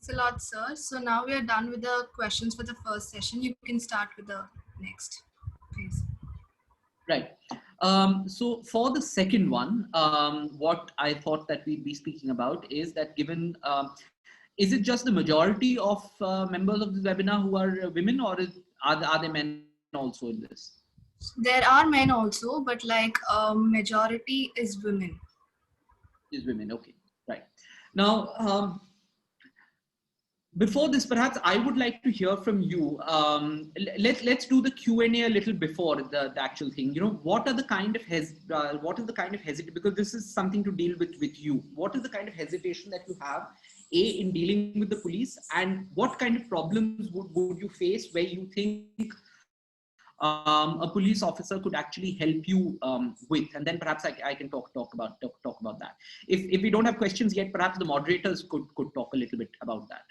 Thanks a lot, sir. So now we are done with the questions for the first session. You can start with the next, please. Right. So for the second one, what I thought that we'd be speaking about is that given, is it just the majority of members of this webinar who are women, or are there men also in this? There are men also, but majority is women. Is women, okay, right. Now, before this, perhaps I would like to hear from you. Let's do the Q&A a little before the actual thing. What are the kind of hesitation, because this is something to deal with you. What is the kind of hesitation that you have, in dealing with the police, and what kind of problems would you face where you think a police officer could actually help you with, and then perhaps I can talk about that. If we don't have questions yet, perhaps the moderators could talk a little bit about that.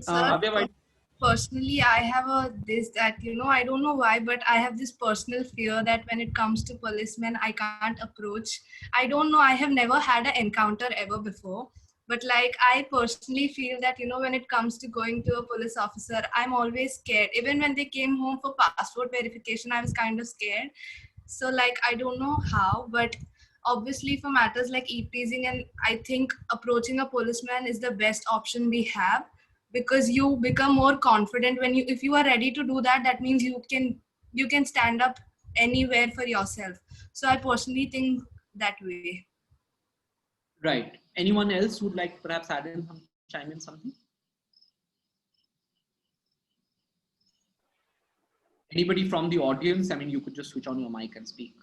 Sir, personally, I have I don't know why, but I have this personal fear that when it comes to policemen, I can't approach. I don't know, I have never had an encounter ever before. But like, I personally feel that, when it comes to going to a police officer, I'm always scared. Even when they came home for passport verification, I was kind of scared. So like, I don't know how, but obviously for matters like e-teasing, and I think approaching a policeman is the best option we have, because you become more confident when if you are ready to do that. That means you can stand up anywhere for yourself. So I personally think that way. Right. Anyone else would like perhaps chime in something? Anybody from the audience? I mean, you could just switch on your mic and speak.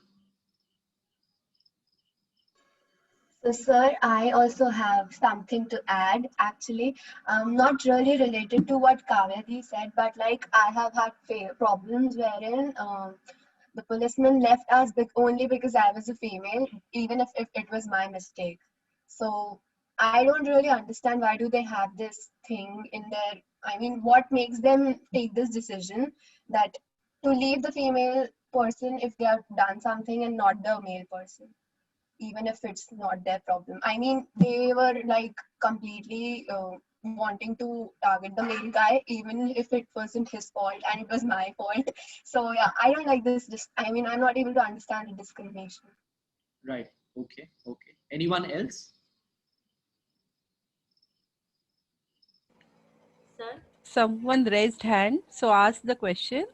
So, sir, I also have something to add, actually. Not really related to what Kaveri said, but like I have had problems wherein the policeman left us only because I was a female, even if it was my mistake. So I don't really understand why do they have this thing in their, I mean, what makes them take this decision that to leave the female person if they have done something and not the male person, even if it's not their problem. I mean, they were like completely wanting to target the male guy, even if it wasn't his fault and it was my fault. So yeah, I don't like this. I mean, I'm not able to understand the discrimination. Right. Okay. Okay. Anyone else? Sir? Someone raised hand, so ask the question.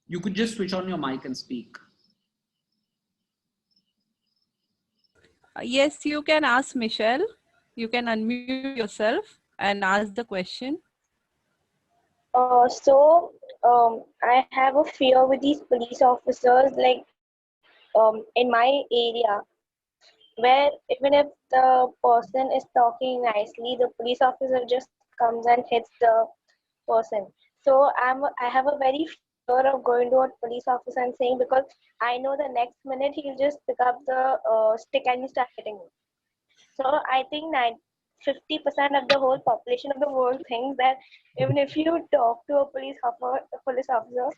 You could just switch on your mic and speak. Yes, you can ask Michelle. You can unmute yourself and ask the question. I have a fear with these police officers, like in my area, where even if the person is talking nicely, the police officer just comes and hits the person. So I have a very fear of going to a police officer and saying, because I know the next minute he'll just pick up the stick and he start hitting me. So I think 50% of the whole population of the world thinks that even if you talk to a police officer,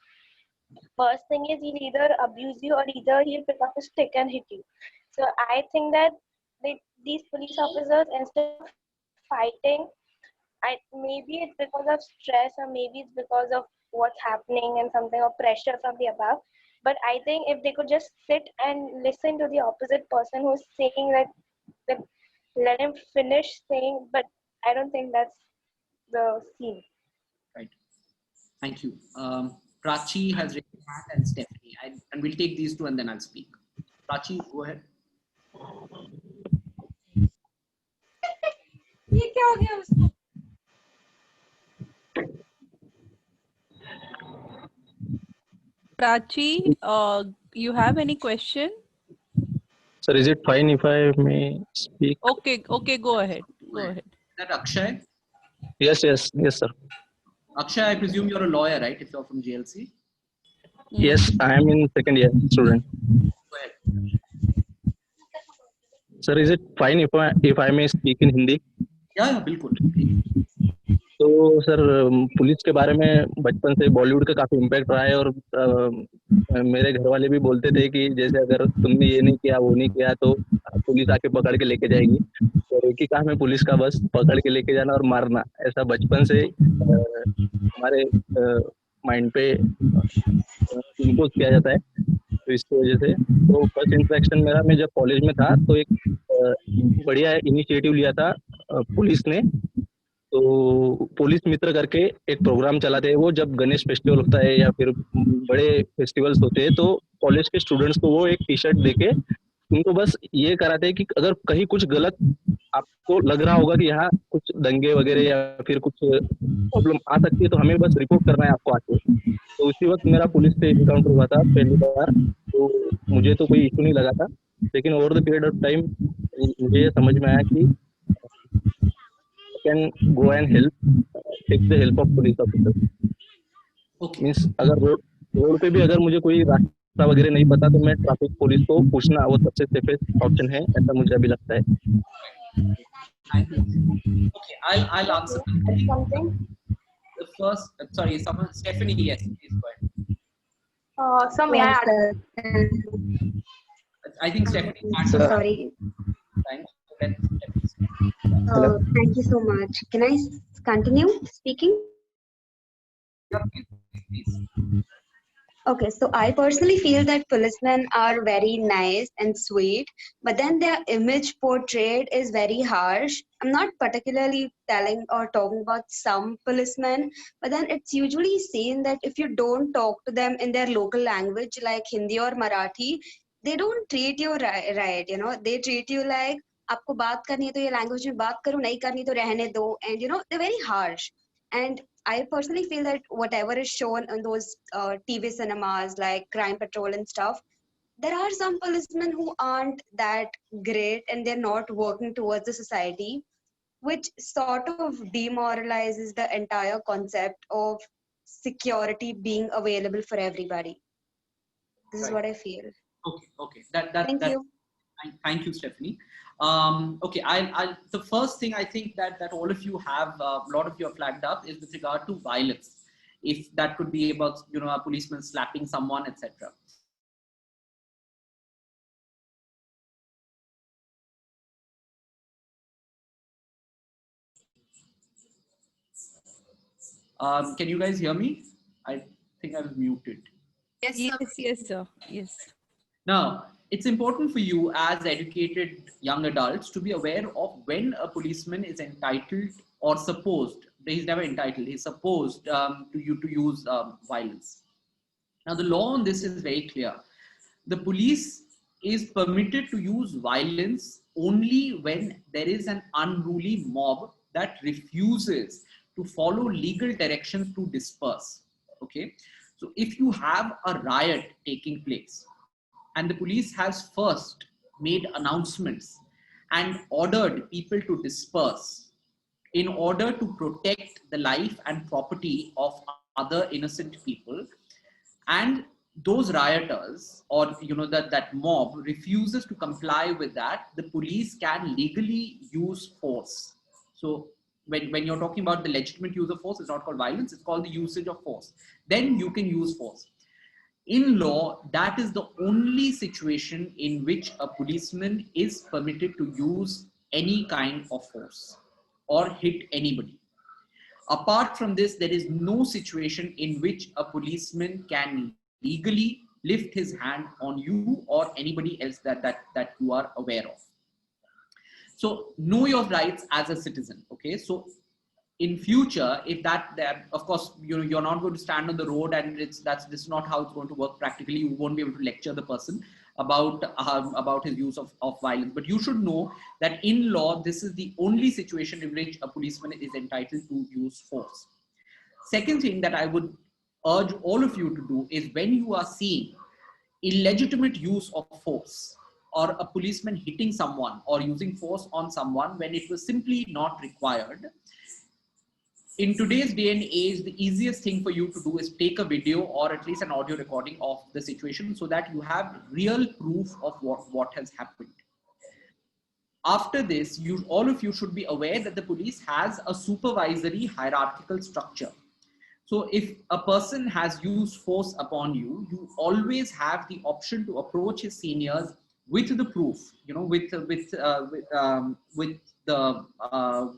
first thing is he'll either abuse you or either he'll pick up a stick and hit you. So I think that these police officers, instead of fighting, maybe it's because of stress or maybe it's because of what's happening and something or pressure from the above. But I think if they could just sit and listen to the opposite person who's saying that let him finish saying, but I don't think that's the scene. Right. Thank you. Prachi has raised her hand and Stephanie. And we'll take these two and then I'll speak. Prachi, go ahead. Prachi, you have any question? Sir, is it fine if I may speak? Okay, go ahead. Go ahead. Is that Akshay? Yes, sir. Akshay, I presume you're a lawyer, right? If you're from GLC? Yes, I am in second year student. Go ahead. Sir, is it fine if I may speak in Hindi? Yeah, बिल्कुल. तो sir police के बारे में बचपन से बॉलीवुड का काफी impact रहा है और मेरे घर वाले भी बोलते थे कि जैसे अगर तुमने ये नहीं किया वो नहीं किया तो पुलिस आके पकड़ के लेके जाएगी। तो एक ही काम है पुलिस का, बस पकड़ के लेके जाना और मारना। ऐसा बचपन से हमारे माइंड पे इम्पोज किया जाता है। तो इसकी वजह से तो फर्स्ट इंटरेक्शन मेरा, मैं जब कॉलेज में था तो एक बढ़िया इनिशिएटिव लिया था पुलिस ने। तो पुलिस मित्र करके एक प्रोग्राम चलाते हैं वो, जब गणेश फेस्टिवल होता है या फिर बड़े फेस्टिवल्स होते हैं तो कॉलेज के स्टूडेंट्स को वो एक टी शर्ट देके उनको बस ये कराते हैं कि अगर कहीं कुछ गलत आपको लग रहा होगा कि यहाँ कुछ दंगे वगैरह या फिर कुछ प्रॉब्लम आ सकती है, तो हमें बस रिपोर्ट करना है आपको आके। तो उसी वक्त मेरा पुलिस से इनकाउंटर हुआ था पहली बार, तो मुझे तो कोई इशू नहीं लगा था, लेकिन over the period of time मुझे ये समझ में आया कि can go and help, take the help of police officer. Okay. Means अगर रोड पे भी अगर मुझे कोई रास्ता वगैरह नहीं पता, तो मैं ट्रैफिक पुलिस को पूछना वो सबसे सेफेस्ट ऑप्शन है, ऐसा मुझे अभी लगता है। Thank you. Okay, I'll answer. I think Something. the first, sorry, someone, Stephanie, yes, please go ahead. So may I add? I think Stephanie had So some sorry. thanks. Let Stephanie speak. Oh, thank you so much. Can I continue speaking? Yeah, please. Okay, so I personally feel that policemen are very nice and sweet, but then their image portrayed is very harsh. I'm not particularly telling or talking about some policemen, but then it's usually seen that if you don't talk to them in their local language like Hindi or Marathi, they don't treat you right, you know, they treat you like आपको बात करनी है तो ये language में बात करो, नहीं करनी तो रहने दो, and you know they're very harsh. And I personally feel that whatever is shown in those TV cinemas like Crime Patrol and stuff, there are some policemen who aren't that great and they're not working towards the society, which sort of demoralizes the entire concept of security being available for everybody. This is Right. what I feel. Okay. Thank you. Thank you, Stephanie. Okay, the first thing I think that all of you have, a lot of you have flagged up, is with regard to violence. If that could be about, you know, a policeman slapping someone, etc. Can you guys hear me? I think I was muted. Yes, sir. Yes, sir. Yes. Now, it's important for you as educated young adults to be aware of when a policeman is entitled or supposed, he's never entitled, he's supposed to use violence. Now, the law on this is very clear. The police is permitted to use violence only when there is an unruly mob that refuses to follow legal directions to disperse. Okay, so if you have a riot taking place and the police has first made announcements and ordered people to disperse in order to protect the life and property of other innocent people, and those rioters, or you know, that mob refuses to comply with that, the police can legally use force. So when you're talking about the legitimate use of force, it's not called violence, it's called the usage of force. Then you can use force. In law, that is the only situation in which a policeman is permitted to use any kind of force or hit anybody. Apart from this, there is no situation in which a policeman can legally lift his hand on you or anybody else that you are aware of. So know your rights as a citizen. Okay, so in future, if that of course, you know, you're not going to stand on the road, and this is not how it's going to work practically. You won't be able to lecture the person about his use of violence, but you should know that in law, this is the only situation in which a policeman is entitled to use force. Second thing that I would urge all of you to do is, when you are seeing illegitimate use of force, or a policeman hitting someone or using force on someone when it was simply not required, in today's day and age, the easiest thing for you to do is take a video or at least an audio recording of the situation, so that you have real proof of what has happened. After this, all of you should be aware that the police has a supervisory hierarchical structure. So if a person has used force upon you, you always have the option to approach his seniors with the proof, you know, with the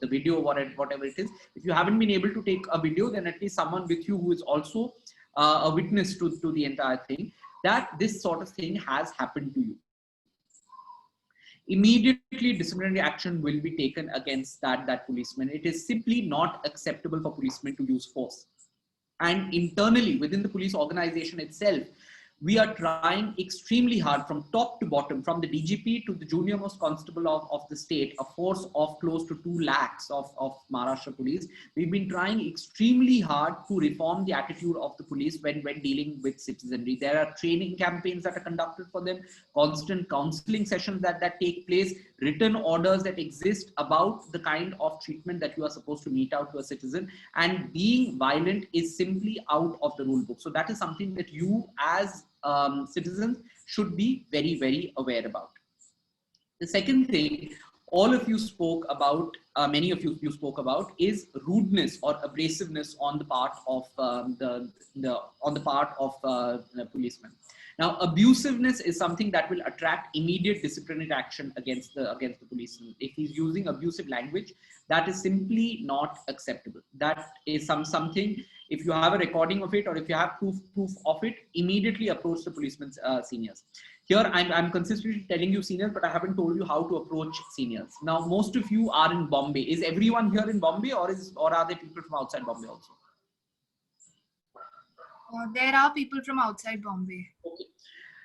video, whatever it is. If you haven't been able to take a video, then at least someone with you who is also a witness to the entire thing, that this sort of thing has happened to you. Immediately disciplinary action will be taken against that policeman. It is simply not acceptable for policemen to use force. And internally within the police organization itself, We are trying extremely hard from top to bottom, from the DGP to the junior most constable of the state, a force of close to 2 lakhs of Maharashtra police. We've been trying extremely hard to reform the attitude of the police when dealing with citizenry. There are training campaigns that are conducted for them, constant counseling sessions that take place, written orders that exist about the kind of treatment that you are supposed to mete out to a citizen, and being violent is simply out of the rule book. So that is something that you as citizens should be very, very aware about. The second thing all of you spoke about, many of you spoke about, is rudeness or abrasiveness on the part of the policemen. Now, abusiveness is something that will attract immediate disciplinary action against the policeman. If he's using abusive language, that is simply not acceptable. That is something. If you have a recording of it, or if you have proof of it, immediately approach the policeman's seniors. Here, I'm consistently telling you seniors, but I haven't told you how to approach seniors. Now, most of you are in Bombay. Is everyone here in Bombay, or are there people from outside Bombay also? There are people from outside Bombay. Okay.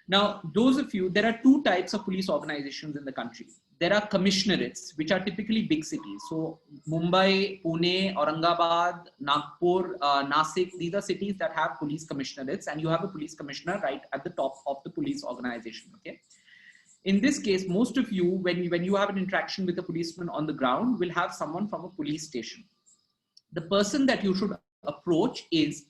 Now, those of you, there are 2 types of police organizations in the country. There are commissionerates, which are typically big cities. So Mumbai, Pune, Aurangabad, Nagpur, Nasik, these are cities that have police commissionerates, and you have a police commissioner right at the top of the police organization. Okay. In this case, most of you, when you have an interaction with a policeman on the ground, will have someone from a police station. The person that you should approach is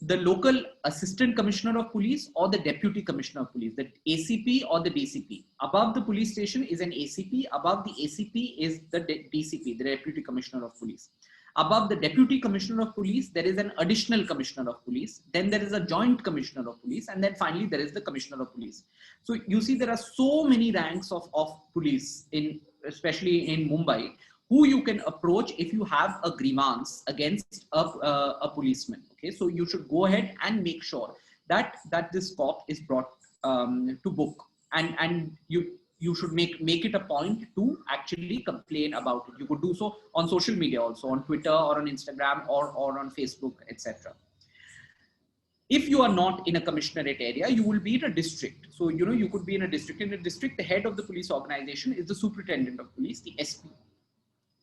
the local assistant commissioner of police or the deputy commissioner of police, the ACP or the DCP. Above the police station is an ACP. Above the ACP is the DCP, the deputy commissioner of police. Above the deputy commissioner of police, there is an additional commissioner of police. Then there is a joint commissioner of police. And then finally, there is the commissioner of police. So you see, there are so many ranks of police, especially in Mumbai, who you can approach if you have a grievance against a policeman. Okay, so you should go ahead and make sure that this cop is brought to book, and you should make it a point to actually complain about it. You could do so on social media also, on Twitter or on Instagram or on Facebook, etc. If you are not in a commissionerate area, you will be in a district. So, you could be in a district. In a district, the head of the police organization is the superintendent of police, the SP.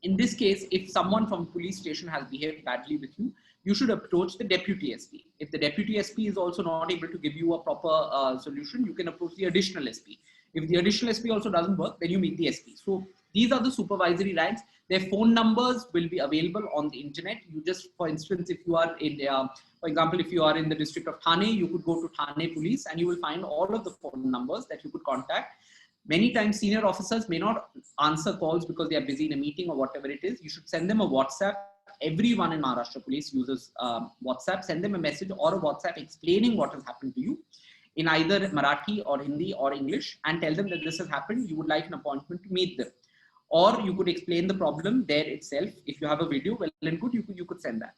In this case, if someone from police station has behaved badly with you, you should approach the deputy SP. If the deputy SP is also not able to give you a proper solution, you can approach the additional SP. If the additional SP also doesn't work, then you meet the SP. So these are the supervisory ranks. Their phone numbers will be available on the internet. You just, for instance, if you are in, for example, if you are in the district of Thane, you could go to Thane Police and you will find all of the phone numbers that you could contact. Many times senior officers may not answer calls because they are busy in a meeting or whatever it is. You should send them a WhatsApp. Everyone in Maharashtra Police uses WhatsApp. Send them a message or a WhatsApp explaining what has happened to you in either Marathi or Hindi or English, and tell them that this has happened. You would like an appointment to meet them. Or you could explain the problem there itself. If you have a video, well and good, you could send that.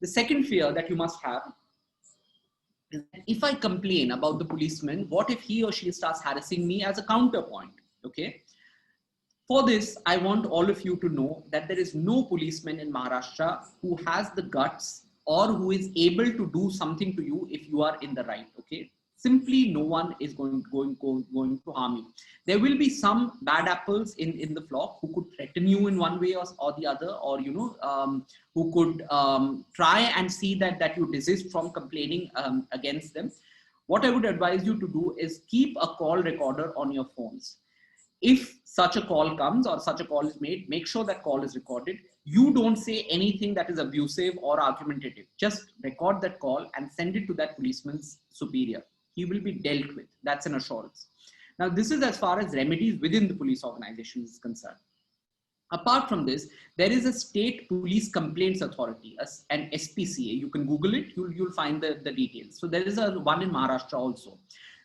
The second fear that you must have, if I complain about the policeman, what if he or she starts harassing me as a counterpoint? Okay. For this, I want all of you to know that there is no policeman in Maharashtra who has the guts or who is able to do something to you if you are in the right. Okay. Simply no one is going to harm you. There will be some bad apples in the flock who could threaten you in one way or the other, or who could try and see that you desist from complaining against them. What I would advise you to do is keep a call recorder on your phones. If such a call comes or such a call is made, make sure that call is recorded. You don't say anything that is abusive or argumentative. Just record that call and send it to that policeman's superior. He will be dealt with. That's an assurance. Now, this is as far as remedies within the police organization is concerned. Apart from this, there is a state police complaints authority, an SPCA. You can Google it, you'll find the details. So there is one in Maharashtra also,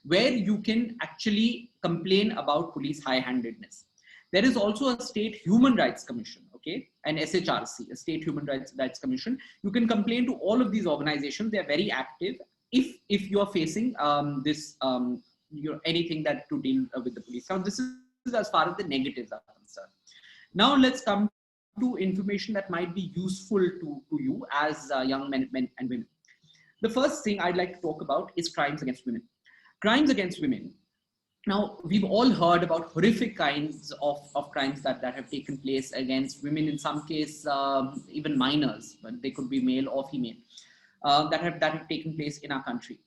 where you can actually complain about police high-handedness. There is also a state human rights commission, okay, an SHRC, a state human rights commission. You can complain to all of these organizations. They are very active. If you are facing anything that to deal with the police. Now, this is as far as the negatives are concerned. Now, let's come to information that might be useful to you as young men and women. The first thing I'd like to talk about is crimes against women. Crimes against women. Now, we've all heard about horrific kinds of crimes that have taken place against women, in some case, even minors, but they could be male or female, that have taken place in our country.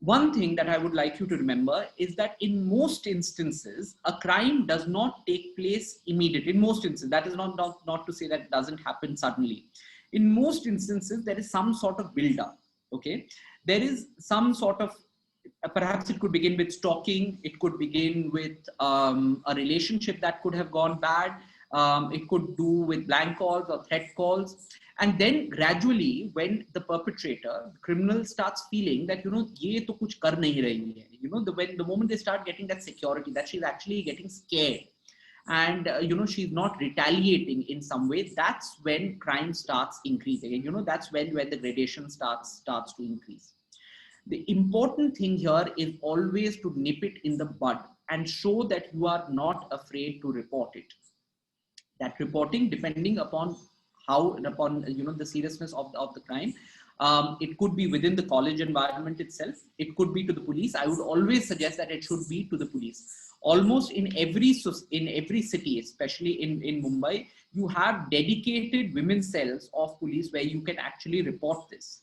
One thing that I would like you to remember is that in most instances, a crime does not take place immediately. In most instances, that is not to say that it doesn't happen suddenly. In most instances, there is some sort of build-up, okay? There is some sort of, perhaps it could begin with stalking, it could begin with a relationship that could have gone bad, it could do with blank calls or threat calls. And then gradually, when the perpetrator, the criminal, starts feeling that, ye to kuch kar nahi rahi hai, the moment they start getting that security, that she's actually getting scared, and she's not retaliating in some way, that's when crime starts increasing. And that's when the gradation starts to increase. The important thing here is always to nip it in the bud and show that you are not afraid to report it. That reporting, depending upon the seriousness of the crime, it could be within the college environment itself, it could be to the police. I would always suggest that it should be to the police. Almost in every city, especially in Mumbai, you have dedicated women's cells of police where you can actually report this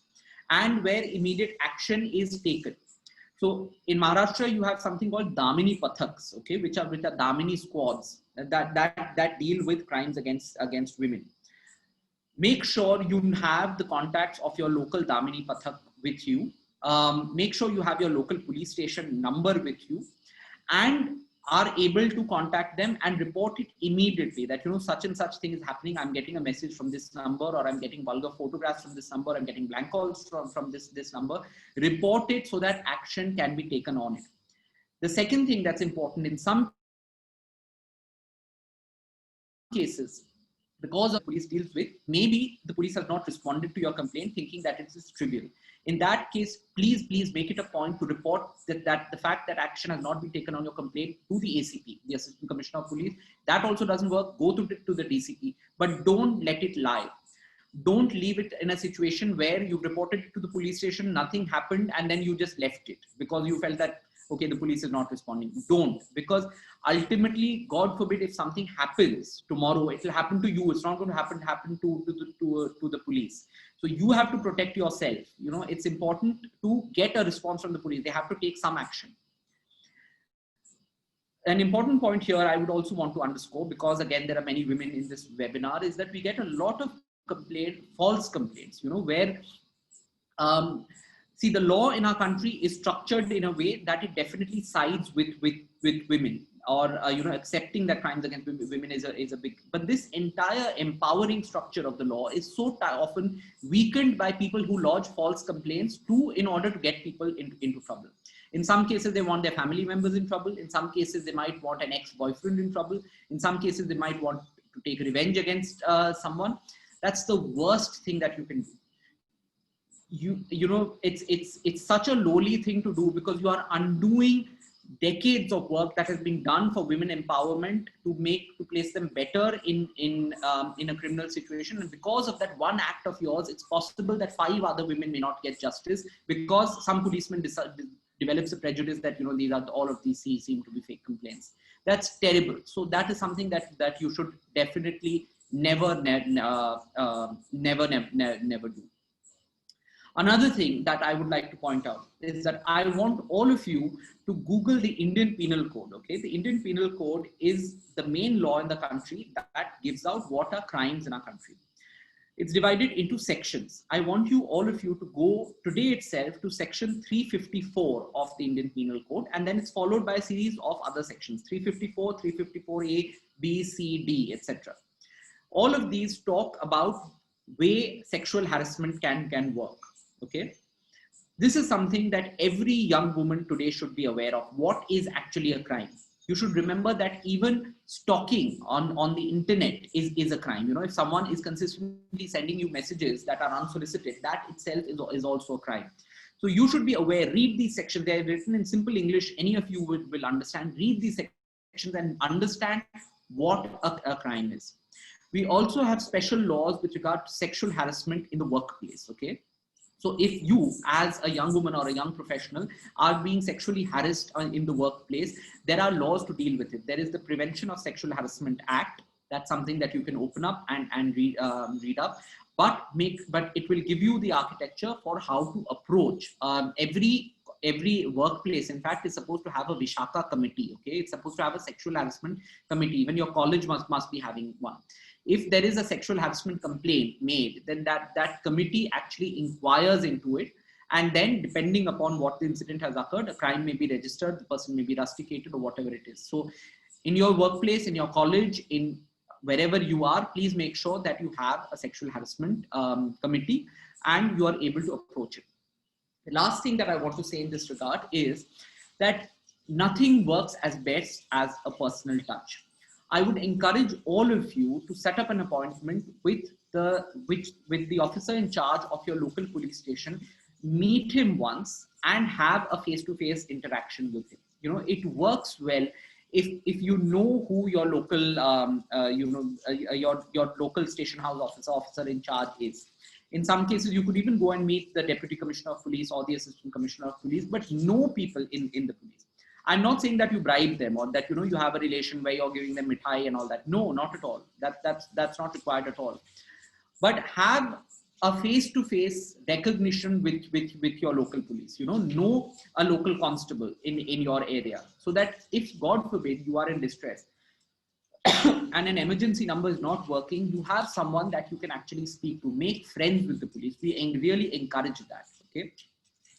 and where immediate action is taken. So in Maharashtra, you have something called Damini Pathaks, okay, which are Damini squads that deal with crimes against women. Make sure you have the contacts of your local Damini Pathak with you. Make sure you have your local police station number with you, and are able to contact them and report it immediately, that such and such thing is happening, I'm getting a message from this number, or I'm getting vulgar photographs from this number, I'm getting blank calls from this number. Report it so that action can be taken on it. The second thing that's important, in some cases, because the police deals with, maybe the police has not responded to your complaint thinking that it is trivial. In that case, please make it a point to report that the fact that action has not been taken on your complaint to the ACP, the Assistant Commissioner of Police. That also doesn't work. Go to the DCP, but don't let it lie. Don't leave it in a situation where you reported it to the police station, nothing happened, and then you just left it because you felt that, okay, the police is not responding. Don't, because ultimately, God forbid, if something happens tomorrow, it will happen to you. It's not going to happen to the police. So you have to protect yourself. It's important to get a response from the police. They have to take some action. An important point here I would also want to underscore, because again, there are many women in this webinar, is that we get a lot of false complaints, where, see, the law in our country is structured in a way that it definitely sides with women, or accepting that crimes against women is a big, but this entire empowering structure of the law is so often weakened by people who lodge false complaints in order to get people into trouble. In some cases, they want their family members in trouble. In some cases, they might want an ex-boyfriend in trouble. In some cases, they might want to take revenge against someone. That's the worst thing that you can do. It's such a lowly thing to do, because you are undoing decades of work that has been done for women empowerment to place them better in a criminal situation. And because of that one act of yours, it's possible that 5 other women may not get justice, because some policeman develops a prejudice that all of these seem to be fake complaints. That's terrible. So that is something that you should definitely never do. Another thing that I would like to point out is that I want all of you to Google the Indian Penal Code. Okay, the Indian Penal Code is the main law in the country that gives out what are crimes in our country. It's divided into sections. I want you, all of you, to go today itself to section 354 of the Indian Penal Code, and then it's followed by a series of other sections, 354, 354A, B, C, D, etc. All of these talk about way sexual harassment can work. Okay, this is something that every young woman today should be aware of. What is actually a crime? You should remember that even stalking on the internet is a crime. If someone is consistently sending you messages that are unsolicited, that itself is also a crime. So you should be aware. Read these sections. They are written in simple English. Any of you will understand. Read these sections and understand what a crime is. We also have special laws with regard to sexual harassment in the workplace. Okay. So if you, as a young woman or a young professional, are being sexually harassed in the workplace, there are laws to deal with it. There is the Prevention of Sexual Harassment Act. That's something that you can open up and read up. But it will give you the architecture for how to approach every workplace. In fact, is supposed to have a Vishaka committee. Okay, it's supposed to have a sexual harassment committee. Even your college must be having one. If there is a sexual harassment complaint made, then that committee actually inquires into it. And then depending upon what the incident has occurred, a crime may be registered, the person may be rusticated or whatever it is. So in your workplace, in your college, in wherever you are, please make sure that you have a sexual harassment committee and you are able to approach it. The last thing that I want to say in this regard is that nothing works as best as a personal touch. I would encourage all of you to set up an appointment with the officer in charge of your local police station, meet him once and have a face-to-face interaction with him. You know, it works well if you know who your local your local station house officer in charge is. In some cases, you could even go and meet the Deputy Commissioner of Police or the Assistant Commissioner of Police, but know people in the police. I'm not saying that you bribe them or that, you know, you have a relation where you're giving them mithai and all that. No, not at all. That's not required at all. But have a face-to-face recognition with your local police. You know a local constable in your area, so that if God forbid you are in distress and an emergency number is not working, you have someone that you can actually speak to. Make friends with the police. We really encourage that. Okay,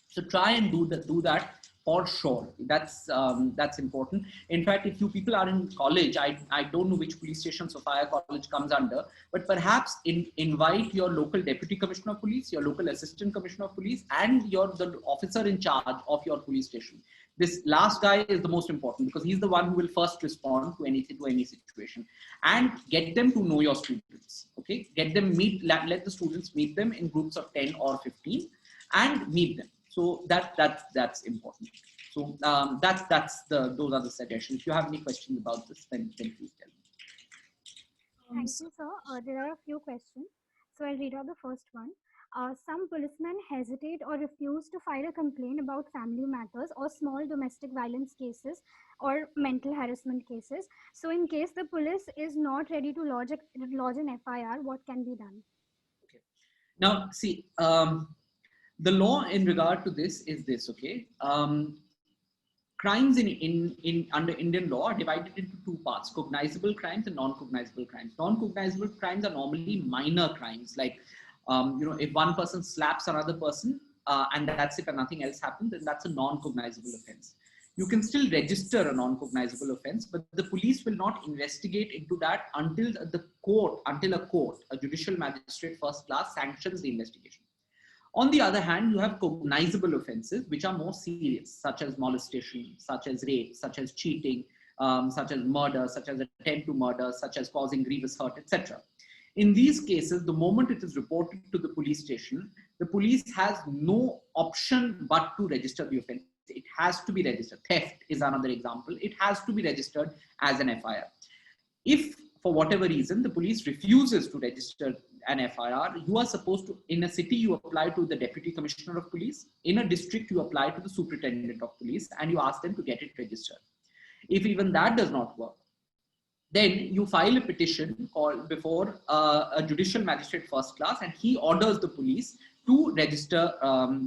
so try and do that for sure. That's important. In fact, if you people are in college, I don't know which police station Sophia College comes under, but perhaps invite your local Deputy Commissioner of Police, your local Assistant Commissioner of Police, and the officer in charge of your police station. This last guy is the most important because he's the one who will first respond to any situation, and get them to know your students. Okay, let the students meet them in groups of 10 or 15 and meet them. So that's important. So those are the suggestions. If you have any questions about this, then please tell me. Thank you, sir. There are a few questions. So I'll read out the first one. Some policemen hesitate or refuse to file a complaint about family matters or small domestic violence cases or mental harassment cases. So in case the police is not ready to lodge an FIR, what can be done? Okay. Now, see, the law in regard to this is this, okay? Crimes under Indian law are divided into two parts: cognizable crimes and non-cognizable crimes. Non-cognizable crimes are normally minor crimes, like if one person slaps another person and that's it and nothing else happens, then that's a non-cognizable offense. You can still register a non-cognizable offense, but the police will not investigate into that until a judicial magistrate first class sanctions the investigation. On the other hand, you have cognizable offenses, which are more serious, such as molestation, such as rape, such as cheating, such as murder, such as attempt to murder, such as causing grievous hurt, etc. In these cases, the moment it is reported to the police station, the police has no option but to register the offense. It has to be registered. Theft is another example. It has to be registered as an FIR. If for whatever reason the police refuses to register an FIR, you are supposed to, in a city you apply to the Deputy Commissioner of Police, in a district you apply to the Superintendent of Police, and you ask them to get it registered. If even that does not work, then you file a petition called before a judicial magistrate first class, and he orders the police to register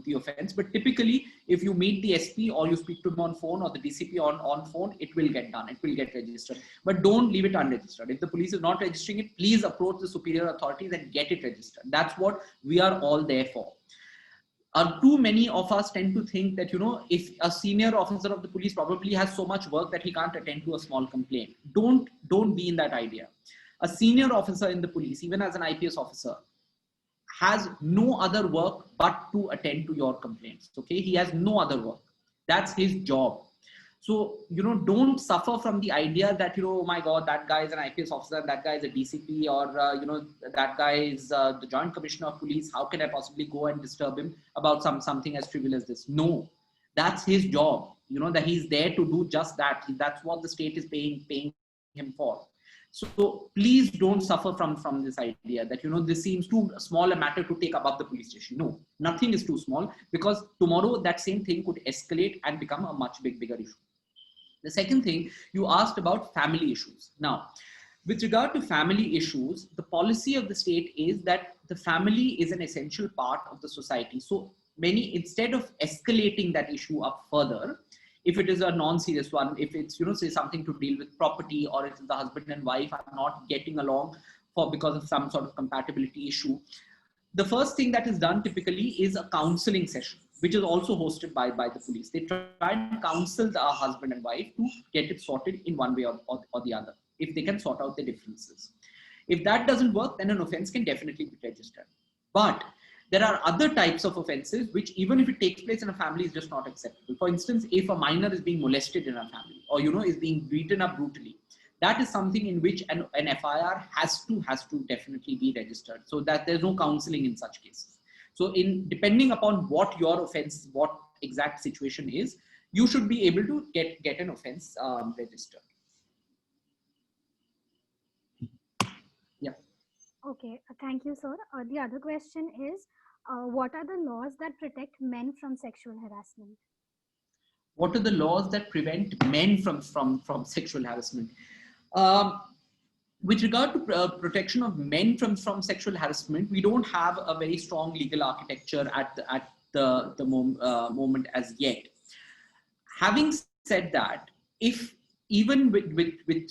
the offense. But typically, if you meet the SP or you speak to him on phone or the DCP on phone, it will get done. It will get registered. But don't leave it unregistered. If the police is not registering it, please approach the superior authorities and get it registered. That's what we are all there for. Too many of us tend to think that, if a senior officer of the police probably has so much work that he can't attend to a small complaint. Don't be in that idea. A senior officer in the police, even as an IPS officer, has no other work but to attend to your complaints. Okay, he has no other work. That's his job. So, don't suffer from the idea that, oh my God, that guy is an IPS officer, that guy is a DCP, or, that guy is the Joint Commissioner of Police. How can I possibly go and disturb him about something as trivial as this? No, that's his job. That he's there to do just that. That's what the state is paying him for. So please don't suffer from this idea that, this seems too small a matter to take above the police station. No, nothing is too small, because tomorrow that same thing could escalate and become a much bigger issue. The second thing, you asked about family issues. Now, with regard to family issues, the policy of the state is that the family is an essential part of the society. So instead of escalating that issue up further, if it is a non-serious one, if it's, say something to deal with property, or if the husband and wife are not getting along because of some sort of compatibility issue, the first thing that is done typically is a counseling session, which is also hosted by the police. They try and counsel the husband and wife to get it sorted in one way or the other, if they can sort out the differences. If that doesn't work, then an offense can definitely be registered. But there are other types of offenses which, even if it takes place in a family, is just not acceptable. For instance, if a minor is being molested in a family, or is being beaten up brutally, that is something in which an FIR has to definitely be registered, so that there's no counseling in such cases. So depending upon what your offense, what exact situation is, you should be able to get an offense registered. Yeah. Okay, thank you, sir. The other question is, what are the laws that protect men from sexual harassment? What are the laws that prevent men from sexual harassment? With regard to protection of men from sexual harassment, we don't have a very strong legal architecture at the moment as yet. Having said that, if even with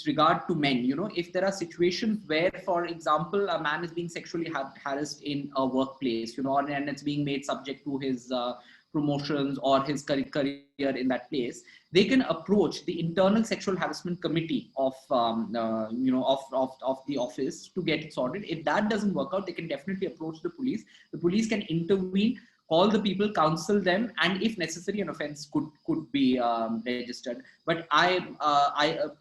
regard to men, if there are situations where, for example, a man is being sexually harassed in a workplace, and it's being made subject to his promotions or his career in that place, they can approach the internal sexual harassment committee of the office to get it sorted. If that doesn't work out, they can definitely approach the police. The police can intervene, call the people, counsel them, and if necessary, an offense could be registered. But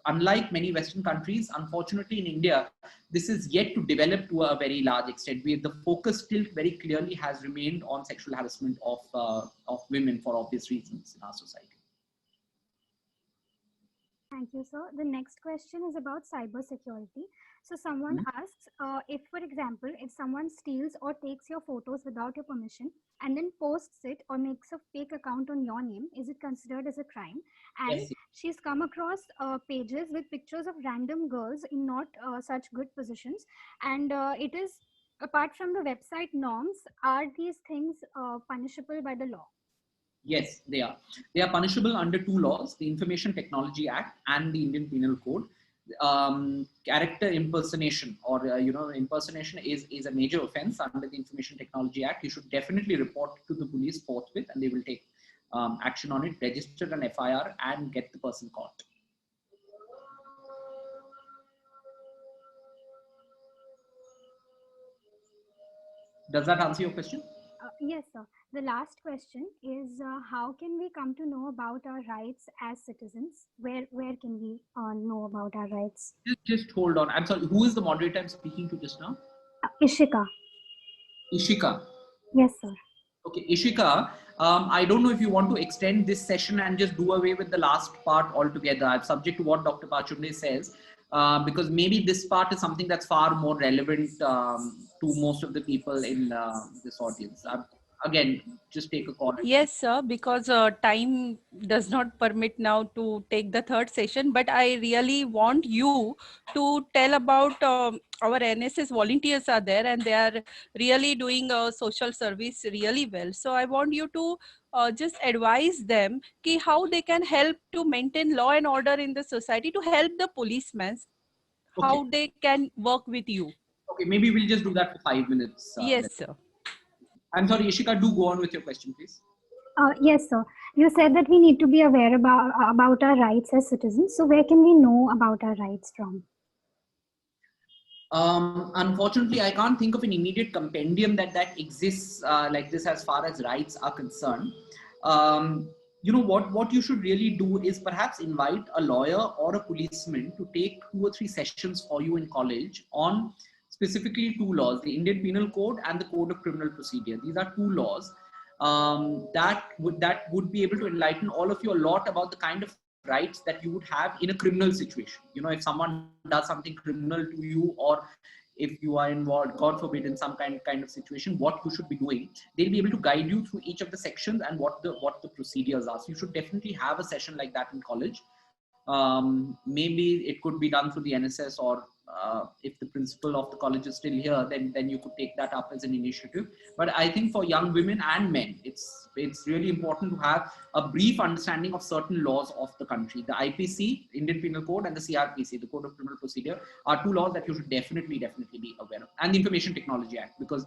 unlike many Western countries, unfortunately in India, this is yet to develop to a very large extent. The focus still very clearly has remained on sexual harassment of women for obvious reasons in our society. Thank you, sir. The next question is about cybersecurity. So someone asks, if, for example, if someone steals or takes your photos without your permission and then posts it or makes a fake account on your name, is it considered as a crime? And Yes. she's come across pages with pictures of random girls in not such good positions. And it is, apart from the website norms, are these things punishable by the law? Yes, they are. They are punishable under two laws, the Information Technology Act and the Indian Penal Code. Character impersonation or impersonation is a major offense under the Information Technology Act. You should definitely report to the police forthwith, and they will take action on it, register an FIR, and get the person caught. Does that answer your question? Yes, sir. The last question is, how can we come to know about our rights as citizens? Where can we know about our rights? Just hold on. I'm sorry. Who is the moderator I'm speaking to just now? Ishika. Ishika. Yes, sir. Okay, Ishika. I don't know if you want to extend this session and just do away with the last part altogether. I'm subject to what Dr. Pachunde says, because maybe this part is something that's far more relevant to most of the people in this audience. Again, just take a call. Yes, sir, because time does not permit now to take the third session, but I really want you to tell about our NSS volunteers are there and they are really doing social service really well. So I want you to just advise them how they can help to maintain law and order in the society, to help the policemen, how they can work with you. Okay, maybe we'll just do that for 5 minutes. Yes, sir. I'm sorry, Ishika, do go on with your question, please. Yes, sir. You said that we need to be aware about our rights as citizens. So where can we know about our rights from? Unfortunately, I can't think of an immediate compendium that exists like this as far as rights are concerned. What you should really do is perhaps invite a lawyer or a policeman to take 2 or 3 sessions for you in college on specifically 2 laws, the Indian Penal Code and the Code of Criminal Procedure. These are 2 laws that would be able to enlighten all of you a lot about the kind of rights that you would have in a criminal situation. You know, if someone does something criminal to you, or if you are involved, God forbid, in some kind of situation, what you should be doing, they'll be able to guide you through each of the sections and what the procedures are. So you should definitely have a session like that in college. Maybe it could be done through the NSS, or if the principal of the college is still here, then you could take that up as an initiative. But I think for young women and men, it's really important to have a brief understanding of certain laws of the country. The IPC, Indian Penal Code, and the CRPC, the Code of Criminal Procedure, are two laws that you should definitely be aware of, and the Information Technology Act, because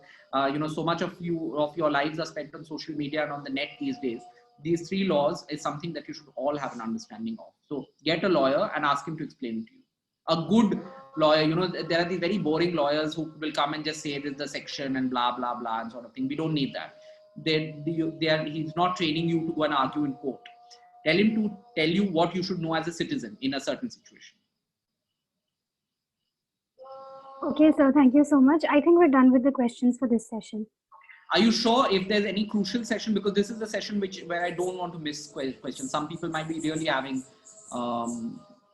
you know, so much of your lives are spent on social media and on the net these days. These three laws is something that you should all have an understanding of. So get a lawyer and ask him to explain it to you. A good lawyer, you know, there are these very boring lawyers who will come and just say this is the section and blah, blah, blah, and sort of thing. We don't need that. He's not training you to go and argue in court. Tell him to tell you what you should know as a citizen in a certain situation. Okay, so thank you so much. I think we're done with the questions for this session. Are you sure if there's any crucial session? Because this is the session where I don't want to miss questions. Some people might be really having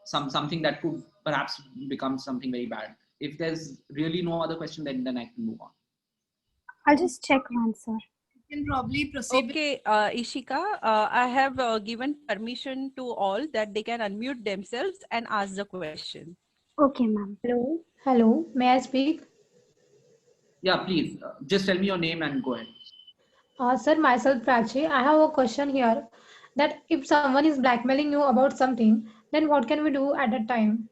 something that could perhaps become something very bad. If there's really no other question, then I can move on. I'll just check once, sir. You can probably proceed. Okay, Ishika, I have given permission to all that they can unmute themselves and ask the question. Okay, ma'am. Hello. Hello. May I speak? Yeah, please. Just tell me your name and go ahead. Sir, myself Prachi. I have a question here. That if someone is blackmailing you about something, then what can we do at that time?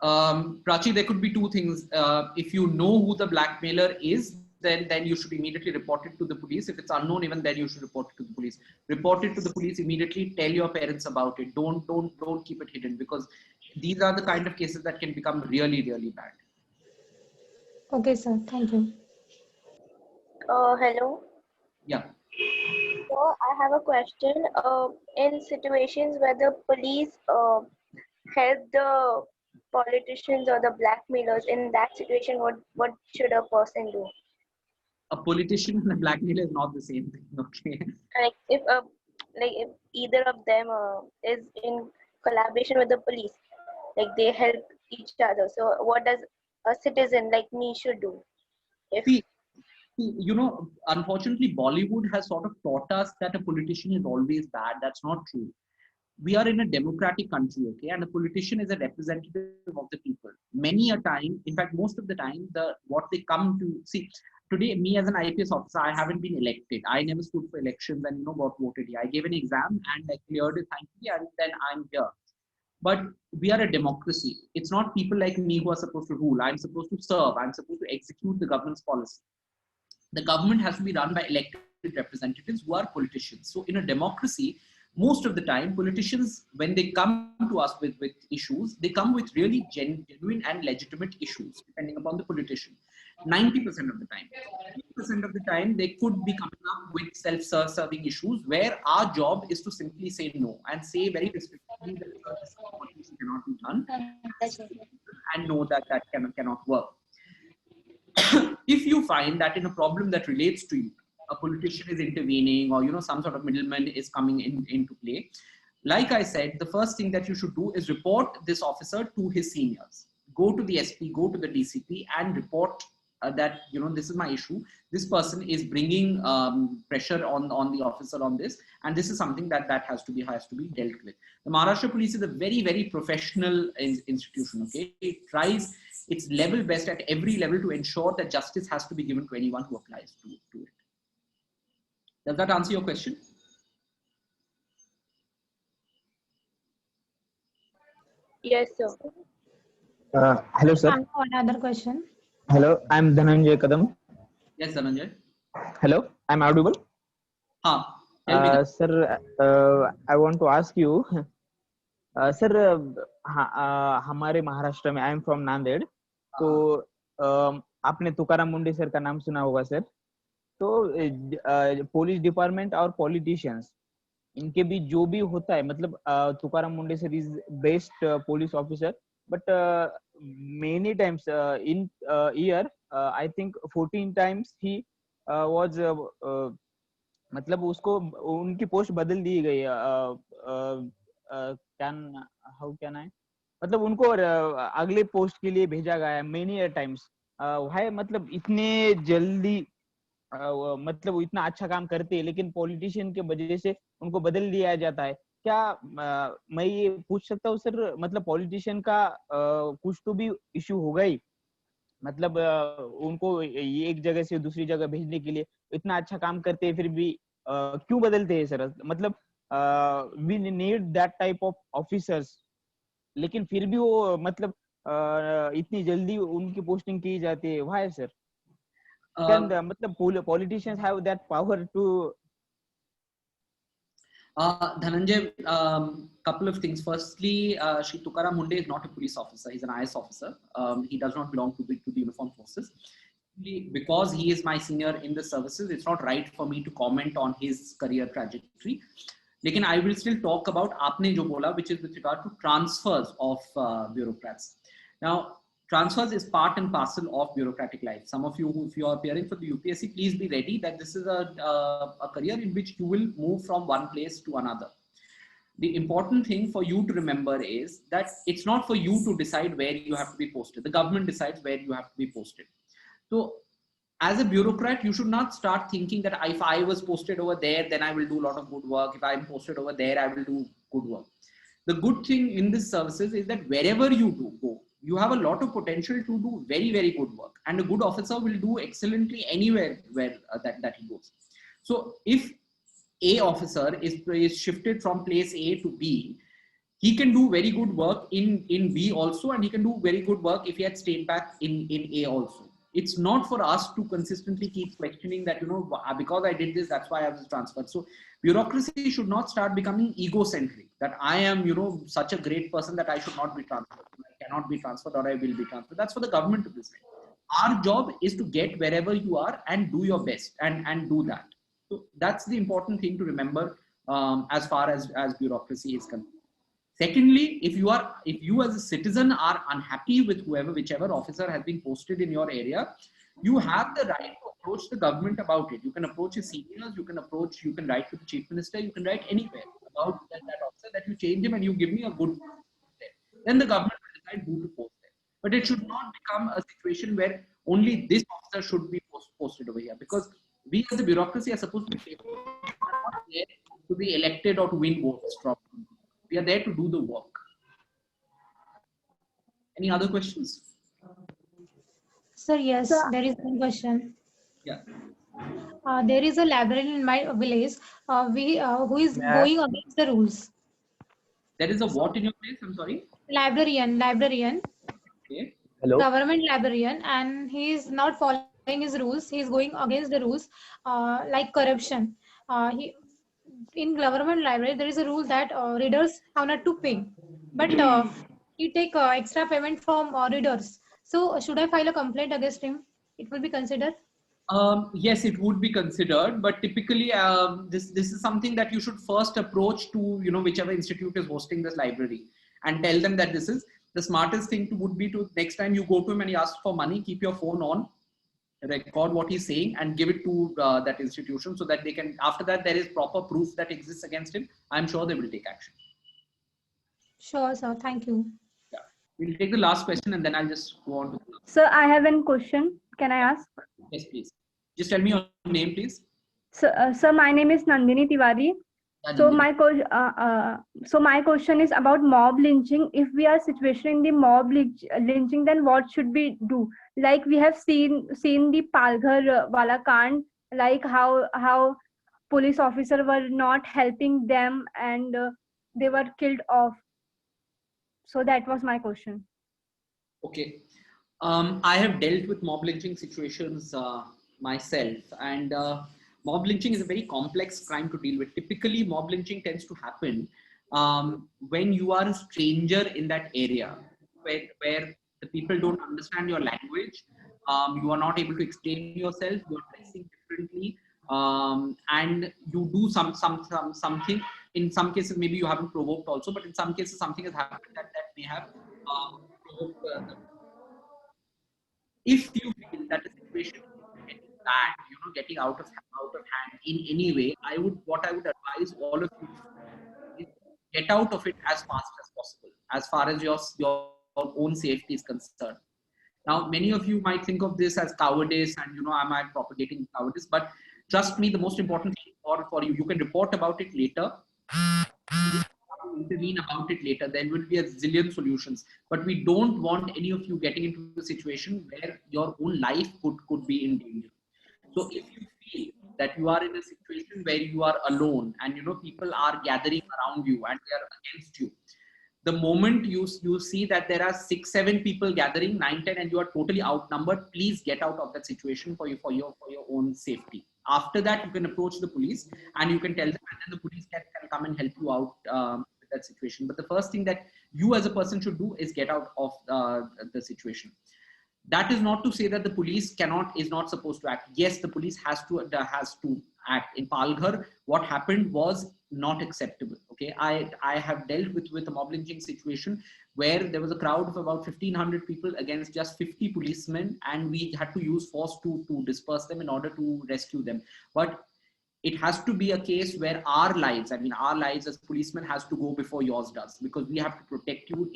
Prachi, there could be two things. If you know who the blackmailer is, then you should immediately report it to the police. If it's unknown, even then you should report it to the police. Report it to the police immediately. Tell your parents about it. Don't keep it hidden, because these are the kind of cases that can become really, really bad. Okay, sir. Thank you. Hello. Yeah. So I have a question. In situations where the police help the politicians or the blackmailers, in that situation, what should a person do? A politician and a blackmailer is not the same thing. Okay. Like if either of them is in collaboration with the police, like they help each other. So what does a citizen like me should do? See, you know, unfortunately, Bollywood has sort of taught us that a politician is always bad. That's not true. We are in a democratic country, okay, and a politician is a representative of the people. Many a time, in fact, most of the time, what they come to see. Today, me as an IPS officer, I haven't been elected. I never stood for elections and got voted here. I gave an exam and I cleared it, thankfully, and then I'm here. But we are a democracy. It's not people like me who are supposed to rule. I'm supposed to serve. I'm supposed to execute the government's policy. The government has to be run by elected representatives who are politicians. So in a democracy, most of the time, politicians, when they come to us with issues, they come with really genuine and legitimate issues, depending upon the politician. 90% of the time. 80% of the time, they could be coming up with self-serving issues where our job is to simply say no and say very restrictively that this cannot be done and know that cannot work. If you find that in a problem that relates to you, a politician is intervening, or some sort of middleman is coming into play, like I said, the first thing that you should do is report this officer to his seniors. Go to the SP, go to the DCP, and report that this is my issue. This person is bringing pressure on the officer on this, and this is something that has to be dealt with. The Maharashtra Police is a very, very professional institution. Okay, it tries its level best at every level to ensure that justice has to be given to anyone who applies to it. Does that answer your question? Yes, sir. Hello, sir. Another question. Hello, I'm Dhananjay Kadam. Yes, Dhananjay. Hello, I'm audible. Sir, I want to ask you, sir, हमारे महाराष्ट्र में, I am from Nanded, तो आपने Tukaram Munde sir का नाम सुना होगा sir. तो police department और पॉलिटिशियंस, इनके बीच जो भी होता है, मतलब Tukaram Munde sir is best police officer, but many times in year I think 14 times he was मतलब उसको उनकी पोस्ट बदल दी गई हाउ कैन आई, मतलब उनको अगले पोस्ट के लिए भेजा गया है मेनी टाइम्स। भाई मतलब इतने जल्दी मतलब वो इतना अच्छा काम करते हैं लेकिन पॉलिटिशियन के वजह से उनको बदल दिया जाता है। क्या मैं ये पूछ सकता हूँ सर, मतलब पॉलिटिशियन का कुछ तो भी इश्यू होगा ही, मतलब उनको ये एक जगह से दूसरी जगह भेजने के लिए इतना अच्छा काम करते हैं फिर भी क्यों बदलते हैं सर? मतलब we need that type of officers, लेकिन फिर भी वो मतलब इतनी जल्दी उनकी पोस्टिंग की जाती है, व्हाई सर? Can मतलब politicians have that power to? Dhananjay, couple of things. Firstly, Shri Tukaram Munde is not a police officer; he's an IS officer. He does not belong to the uniformed forces. Because he is my senior in the services, it's not right for me to comment on his career trajectory. Lekin I will still talk about aapne jo bola, which is with regard to transfers of bureaucrats. Now, transfers is part and parcel of bureaucratic life. Some of you, if you are appearing for the UPSC, please be ready that this is a career in which you will move from one place to another. The important thing for you to remember is that it's not for you to decide where you have to be posted. The government decides where you have to be posted. So as a bureaucrat, you should not start thinking that if I was posted over there, then I will do a lot of good work. If I'm posted over there, I will do good work. The good thing in this services is that wherever you go, you have a lot of potential to do very, very good work. And a good officer will do excellently anywhere where that he goes. So if a officer is shifted from place A to B, he can do very good work in B also, and he can do very good work if he had stayed back in A also. It's not for us to consistently keep questioning that, because I did this, that's why I was transferred. So bureaucracy should not start becoming egocentric, that I am, such a great person that I should not be transferred. I cannot be transferred or I will be transferred. That's for the government to decide. Our job is to get wherever you are and do your best and do that. So that's the important thing to remember as far as bureaucracy is concerned. Secondly, if you as a citizen are unhappy with whichever officer has been posted in your area, you have the right to approach the government about it. You can approach his seniors, you can write to the chief minister, you can write anywhere about that officer, that you change him and you give me a good there. Then the government will decide who to post there. But it should not become a situation where only this officer should be posted over here, because we as a bureaucracy are supposed to be not there to be elected or to win votes from. We are there to do the work. Any other questions? Sir, yes, there is one question. Yeah. There is a librarian in my village who is going against the rules. There is a what in your place? I'm sorry. Librarian. Okay. Hello. Government librarian, and he is not following his rules. He is going against the rules, like corruption. In government library, there is a rule that readers have not to pay, but he take extra payment from readers. So should I file a complaint against him? It will be considered. Yes, it would be considered, but typically this is something that you should first approach to whichever institute is hosting this library and tell them that this is the smartest thing would be to next time you go to him and he asks for money, keep your phone on, record what he's saying and give it to that institution so that they can, after that there is proper proof that exists against him. I'm sure they will take action. Sure, sir. Thank you. Yeah. We'll take the last question and then I'll just go on to. Sir, I have one question. Can I ask? Yes, please. Just tell me your name, please. Sir, my name is Nandini Tiwari. So my question is about mob lynching. If we are situation in the mob lynching, then what should we do? Like we have seen the Palghar wala Kand, like how police officers were not helping them and they were killed off. So that was my question. Okay. I have dealt with mob lynching situations myself, and mob lynching is a very complex crime to deal with. Typically, mob lynching tends to happen when you are a stranger in that area, where the people don't understand your language, you are not able to explain yourself, you are dressing differently, and you do something. In some cases, maybe you haven't provoked also, but in some cases, something has happened that may have provoked. If you feel that the situation is getting bad, getting out of hand in any way, what I would advise all of you is get out of it as fast as possible, as far as your own safety is concerned. Now, many of you might think of this as cowardice and, am I propagating cowardice? But trust me, the most important thing for you, you can report about it later, intervene about it later. There will be a zillion solutions, but we don't want any of you getting into a situation where your own life could be in danger. So if you feel that you are in a situation where you are alone and, people are gathering around you and they are against you, the moment you see that there are 6-7 people gathering, 9-10, and you are totally outnumbered, please get out of that situation for your own safety. After that, you can approach the police and you can tell them, and then the police can come and help you out with that situation. But the first thing that you as a person should do is get out of the situation. That is not to say that the police is not supposed to act. Yes, the police has to act. In Palghar, what happened was not acceptable. Okay, I have dealt with a mob lynching situation where there was a crowd of about 1,500 people against just 50 policemen, and we had to use force to disperse them in order to rescue them. But it has to be a case where our lives as policemen has to go before yours does, because we have to protect you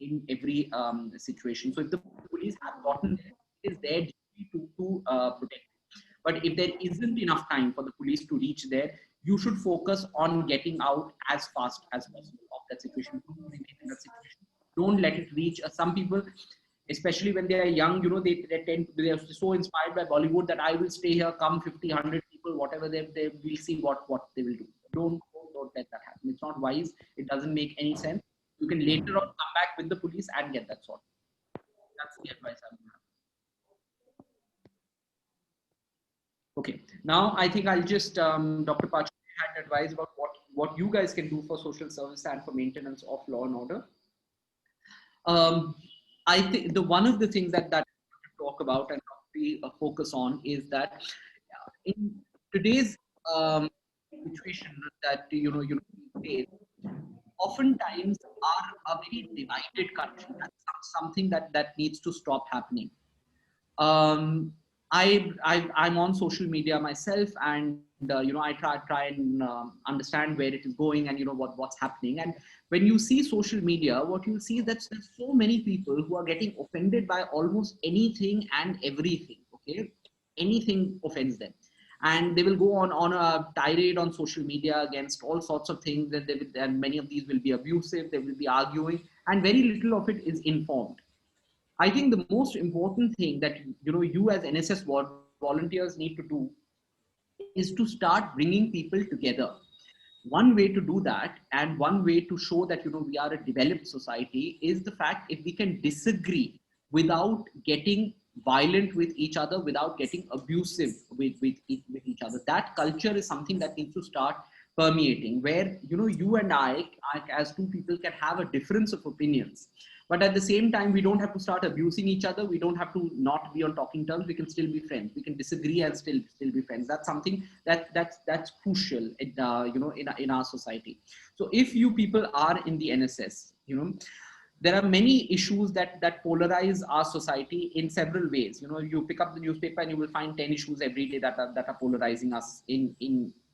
in every situation. So if the police have gotten there, it is their duty to protect. But if there isn't enough time for the police to reach there, you should focus on getting out as fast as possible of that situation. Don't let it reach. Some people, especially when they are young, they are so inspired by Bollywood that I will stay here, come 50, 100 people, whatever they will see what they will do. Don't let that happen. It's not wise. It doesn't make any sense. You can later on come back with the police and get that sorted. That's the advice I would have. Okay, now I think I'll just, Dr. Pachunde had advice about what you guys can do for social service and for maintenance of law and order. I think one of the things that I want to talk about and we focus on is that in today's situation that you face, oftentimes are a very divided country. That's something that needs to stop happening. I'm on social media myself, and I try and understand where it is going and what's happening. And when you see social media, what you'll see is that there's so many people who are getting offended by almost anything and everything. Okay, anything offends them, and they will go on a tirade on social media against all sorts of things. And many of these will be abusive. They will be arguing, and very little of it is informed. I think the most important thing that you as NSS volunteers need to do is to start bringing people together. One way to do that, and one way to show that we are a developed society, is the fact if we can disagree without getting violent with each other, without getting abusive with each other. That culture is something that needs to start permeating, where you and I as two people can have a difference of opinions. But at the same time, we don't have to start abusing each other. We don't have to not be on talking terms. We can still be friends. We can disagree and still be friends. That's something that's crucial, in our society. So if you people are in the NSS, there are many issues that polarize our society in several ways. You pick up the newspaper and you will find 10 issues every day that are polarizing us in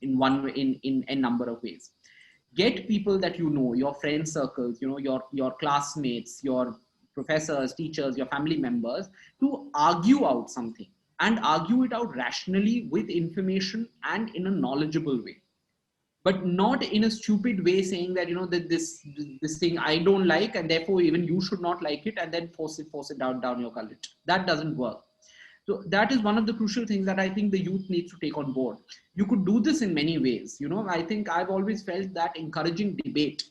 a number of ways. Get people that your friend circles, your classmates, your professors, teachers, your family members, to argue out something, and argue it out rationally with information and in a knowledgeable way, but not in a stupid way, saying that that this thing I don't like and therefore even you should not like it, and then force it down your gullet. That doesn't work. So that is one of the crucial things that I think the youth needs to take on board. You could do this in many ways. I think I've always felt that encouraging debate,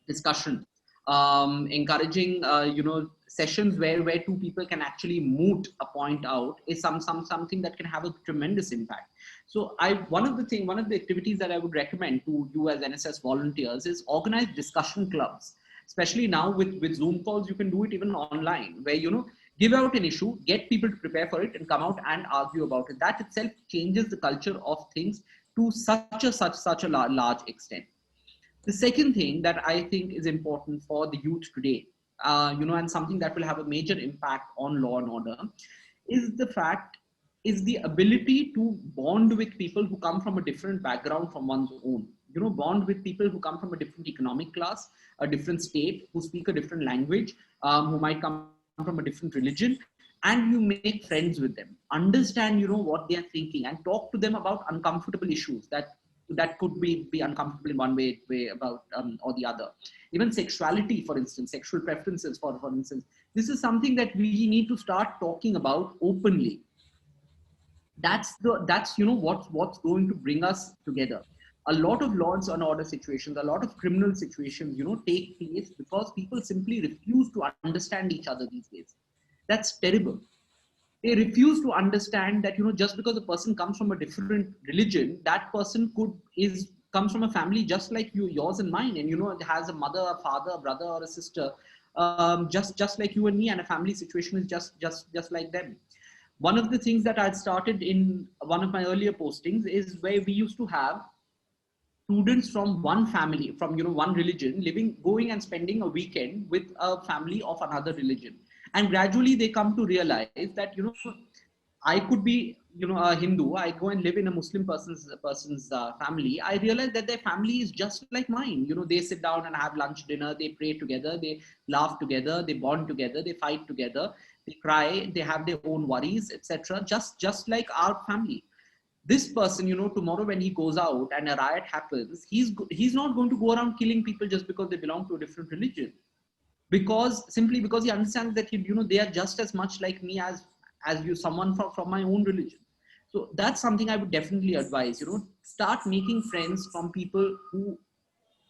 discussion, encouraging, sessions where two people can actually moot a point out is something that can have a tremendous impact. So one of the activities that I would recommend to you as NSS volunteers is organize discussion clubs. Especially now with Zoom calls, you can do it even online, where give out an issue, get people to prepare for it, and come out and argue about it. That itself changes the culture of things to such a large extent. The second thing that I think is important for the youth today, and something that will have a major impact on law and order, is the ability to bond with people who come from a different background from one's own. bond with people who come from a different economic class, a different state, who speak a different language, who might come from a different religion, and you make friends with them. Understand, what they are thinking, and talk to them about uncomfortable issues that could be uncomfortable in one way about or the other. Even sexuality, for instance, sexual preferences, for instance, this is something that we need to start talking about openly. That's what's going to bring us together. A lot of laws and order situations, a lot of criminal situations, take place because people simply refuse to understand each other these days. That's terrible. They refuse to understand that, just because a person comes from a different religion, that person comes from a family just like yours and mine, and it has a mother, a father, a brother, or a sister, just like you and me, and a family situation is just like them. One of the things that I'd started in one of my earlier postings is where we used to have students from one family, from one religion, going and spending a weekend with a family of another religion. And gradually they come to realize that, I could be, a Hindu. I go and live in a Muslim person's family. I realize that their family is just like mine. They sit down and have lunch, dinner, they pray together, they laugh together, they bond together, they fight together, they cry, they have their own worries, etc. Just like our family. This person, tomorrow when he goes out and a riot happens, he's not going to go around killing people just because they belong to a different religion. Simply because he understands that they are just as much like me as someone from my own religion. So that's something I would definitely advise. Start making friends from people who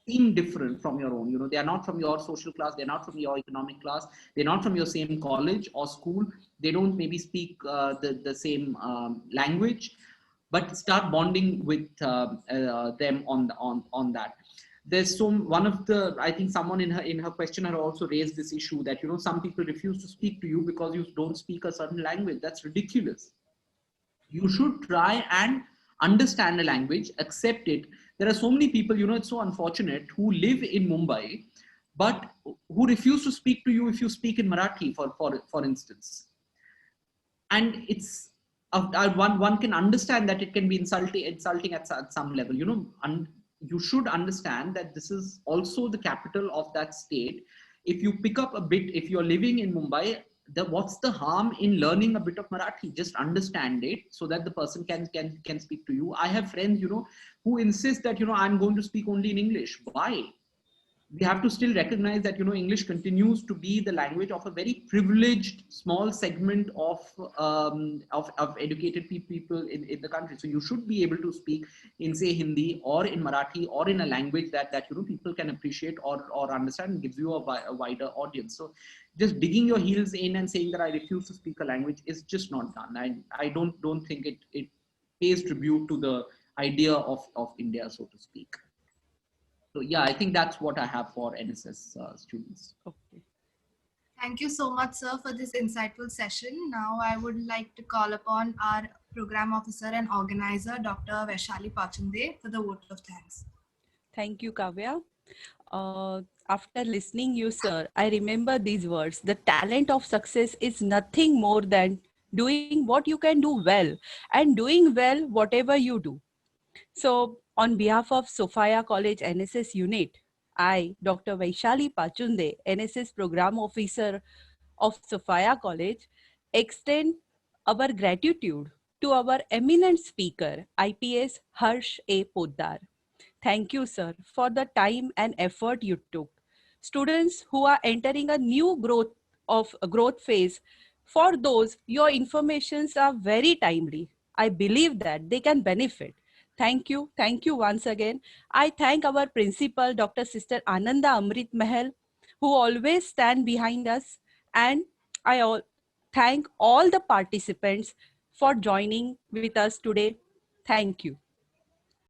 seem different from your own. They are not from your social class, they're not from your economic class, they're not from your same college or school, they don't maybe speak the same language, but start bonding with them on that. There's I think someone in her question had also raised this issue that, some people refuse to speak to you because you don't speak a certain language. That's ridiculous. You should try and understand a language, accept it. There are so many people, it's so unfortunate, who live in Mumbai, but who refuse to speak to you if you speak in Marathi, for instance. And it's, one can understand that it can be insulting at some level, and you should understand that this is also the capital of that state. If you pick up a bit, if you're living in Mumbai, what's the harm in learning a bit of Marathi? Just understand it so that the person can speak to you. I have friends, who insist that, I'm going to speak only in English. Why? We have to still recognize that, English continues to be the language of a very privileged small segment of educated people in the country. So you should be able to speak in, say, Hindi or in Marathi or in a language that people can appreciate or understand, and gives you a wider audience. So just digging your heels in and saying that I refuse to speak a language is just not done. I don't think it pays tribute to the idea of India, so to speak. So yeah, I think that's what I have for NSS students. Okay. Thank you so much, sir, for this insightful session. Now I would like to call upon our program officer and organizer, Dr. Vaishali Pachunde, for the vote of thanks. Thank you, Kavya. After listening you, sir, I remember these words. The talent of success is nothing more than doing what you can do well and doing well whatever you do. So on behalf of Sophia College NSS unit, I, Dr. Vaishali Pachunde, NSS Program Officer of Sophia College, extend our gratitude to our eminent speaker, IPS Harsh A. Poddar. Thank you, sir, for the time and effort you took. Students who are entering a new growth phase, for those, your informations are very timely. I believe that they can benefit. Thank you once again. I thank our principal, Dr. Sister Ananda Amrit Mahal, who always stand behind us. And I thank all the participants for joining with us today. Thank you.